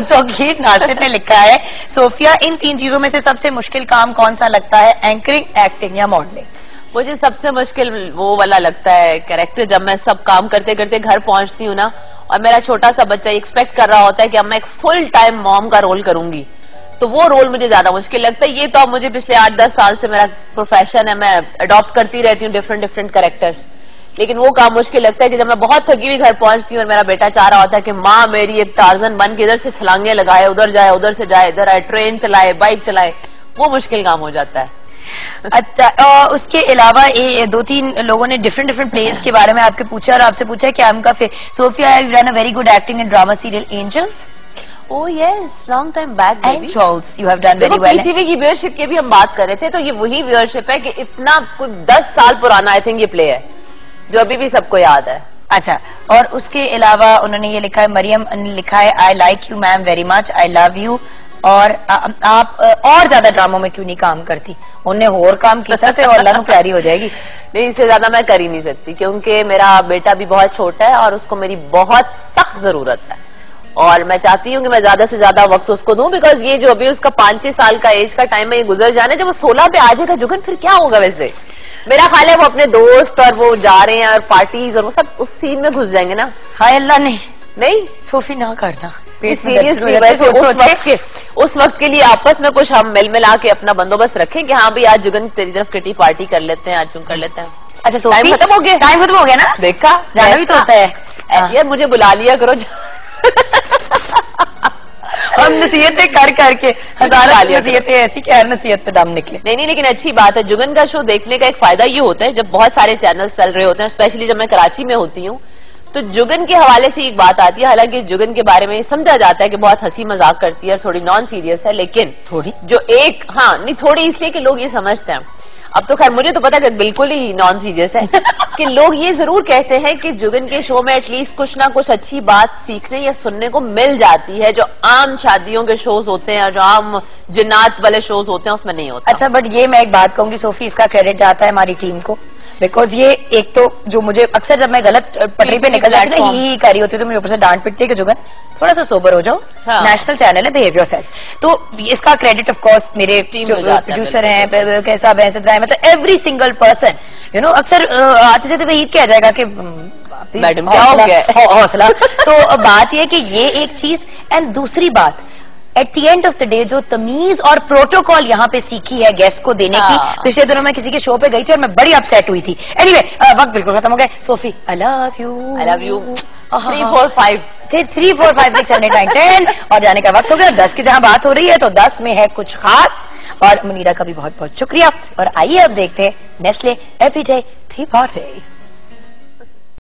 توقیر ناصر نے لکھا ہے صوفیہ ان 3 چیزوں میں سے سب سے مشکل کام کون سا لگتا ہے؟ اینکرنگ، ایکٹنگ یا ماڈلنگ؟ مجھے سب سے مشکل وہ والا لگتا ہے کریکٹر. جب میں سب کام کرتے کرتے گھر پہنچتی ہوں نا اور میرا چھوٹا سا بچہ ایکسپیکٹ کر رہا ہوتا ہے کہ اب میں ایک فل ٹائم موم کا رول کروں گی، تو وہ رول مجھے زیادہ مشکل لگتا ہے. یہ تو اب مجھے پچھلے 8-10 سال سے میرا پروفیشن ہے، میں اڈاپٹ کرتی رہتی ہوں ڈفرنٹ کریکٹرز. لیکن وہ کام مشکل لگتا ہے کہ جب میں بہت تھکی ہوئی گھر پہنچتی ہوں اور میرا بیٹا چاہ رہا ہوتا ہے کہ ماں میری ایک ٹارزن بن کے ادھر سے چھلانگیں لگائے، ادھر جائے، ادھر سے جائے، ادھر آئے، ٹرین چلائے، بائک چلائے، وہ مشکل کام ہو جاتا ہے. اچھا، اس کے علاوہ 2-3 لوگوں نے ڈفرنٹ پلیز کے بارے میں آپ کے پوچھا اور آپ سے پوچھا کہ آپ کا Sofia you ran a very good acting in drama serial Angels. Oh yes, long time back baby. And Trolls, you have done very well. P T وی کی ویئرشپ کی بھی ہم بات کر رہے تھے، تو یہ وہی ویئرشپ ہے کہ اتنا 10 سال پرانا آئی تھنک یہ پلے ہے جو ابھی بھی سب کو یاد ہے. اچھا، اور اس کے علاوہ انہوں نے یہ لکھا ہے، مریم نے لکھا ہے I like you ma'am very much, I love you. اور آپ اور زیادہ ڈراموں میں کیوں نہیں کام کرتی؟ انہیں اور کام کیا تھا اور اللہ نو پیاری ہو جائے گی. نہیں، اس سے زیادہ میں کر ہی نہیں سکتی کیونکہ میرا بیٹا بھی بہت چھوٹا ہے اور اس کو میری بہت سخت ضرورت ہے اور میں چاہتی ہوں کہ میں زیادہ سے زیادہ وقت اس کو دوں، بیکاز یہ جو ابھی اس کا 5-6 سال کا ایج کا ٹائم ہے یہ گزر جانا ہے. جب وہ 16 پہ آ جائے گا جگن پھر کیا ہوگا؟ ویسے میرا خیال ہے وہ اپنے دوست اور وہ جا رہے ہیں اور پارٹیز اور وہ سب اس سین میں گھس جائیں گے نا. ہائے اللہ نہیں صوفی نہ کرنا سیریسلی. اس وقت کے لیے آپس میں کچھ ہم مل ملا کے اپنا بندوبست رکھیں کہ ہاں بھی آج جگن تیری طرف کٹی پارٹی کر لیتے ہیں، آج کر لیتے ہیں. اچھا، ٹائم ختم ہو گیا نا؟ دیکھا جانا بھی تو ہوتا ہے یار، مجھے بلا لیا کرو. ہم نصیحتیں کر کے ہزاروں نصیحتیں ایسی کہ ہر نصیحت پہ دم نکلے. نہیں، لیکن اچھی بات ہے. جگن کا شو دیکھنے کا ایک فائدہ یہ ہوتا ہے جب بہت سارے چینلز چل رہے ہوتے ہیں، اسپیشلی جب میں کراچی میں ہوتی ہوں تو جگن کے حوالے سے ایک بات آتی ہے. حالانکہ جگن کے بارے میں سمجھا جاتا ہے کہ بہت ہنسی مذاق کرتی ہے اور تھوڑی نان سیریس ہے، لیکن تھوڑی جو ایک نہیں تھوڑی اس لیے کہ لوگ یہ سمجھتے ہیں اب تو خیر مجھے تو پتا کہ بالکل ہی نان سیریس ہے کہ لوگ یہ ضرور کہتے ہیں کہ جگن کے شو میں ایٹ لیسٹ کچھ نہ کچھ اچھی بات سیکھنے یا سننے کو مل جاتی ہے، جو عام شادیوں کے شوز ہوتے ہیں اور جو عام جنات والے شوز ہوتے ہیں اس میں نہیں ہوتا. اچھا بٹ یہ میں ایک بات کہوں گی صوفی، اس کا کریڈٹ جاتا ہے ہماری ٹیم کو، بیکاز یہ ایک تو جو مجھے اکثر جب میں غلط پٹری پہ نکل جاتی نا ہی کر رہی ہوتی تو مجھے اوپر سے ڈانٹ پٹتی ہے کہ جگن تھوڑا سا سوبر ہو جاؤ، نیشنل چینل ہے، بہیو یور سیلف. تو اس کا کریڈٹ آف کورس میرے پروڈیوسر ہیں، کیسا بحث رائے، مطلب every single person you know. اکثر آتے جاتے وہی کیا جائے گا کہ میڈم کیا ہو گیا حوصلہ. تو بات یہ کہ یہ ایک چیز، اینڈ دوسری بات at the end of the day جو تمیز اور پروٹوکال یہاں پہ سیکھی ہے گیسٹ کو دینے کی. پچھلے دنوں میں کسی کے شو پہ گئی تھی اور میں بڑی اپسیٹ ہوئی تھی. اینی وے وقت بالکل ختم ہو گئے. صوفی I love you 3 4 5 3 4 5 6 7 8 9 10 اور جانے کا وقت ہو گیا. 10 کی جہاں بات ہو رہی ہے تو 10 میں ہے کچھ خاص. اور منیرا کا بھی بہت بہت شکریہ. اور آئیے اب دیکھتے ہیں Nestle every day T party.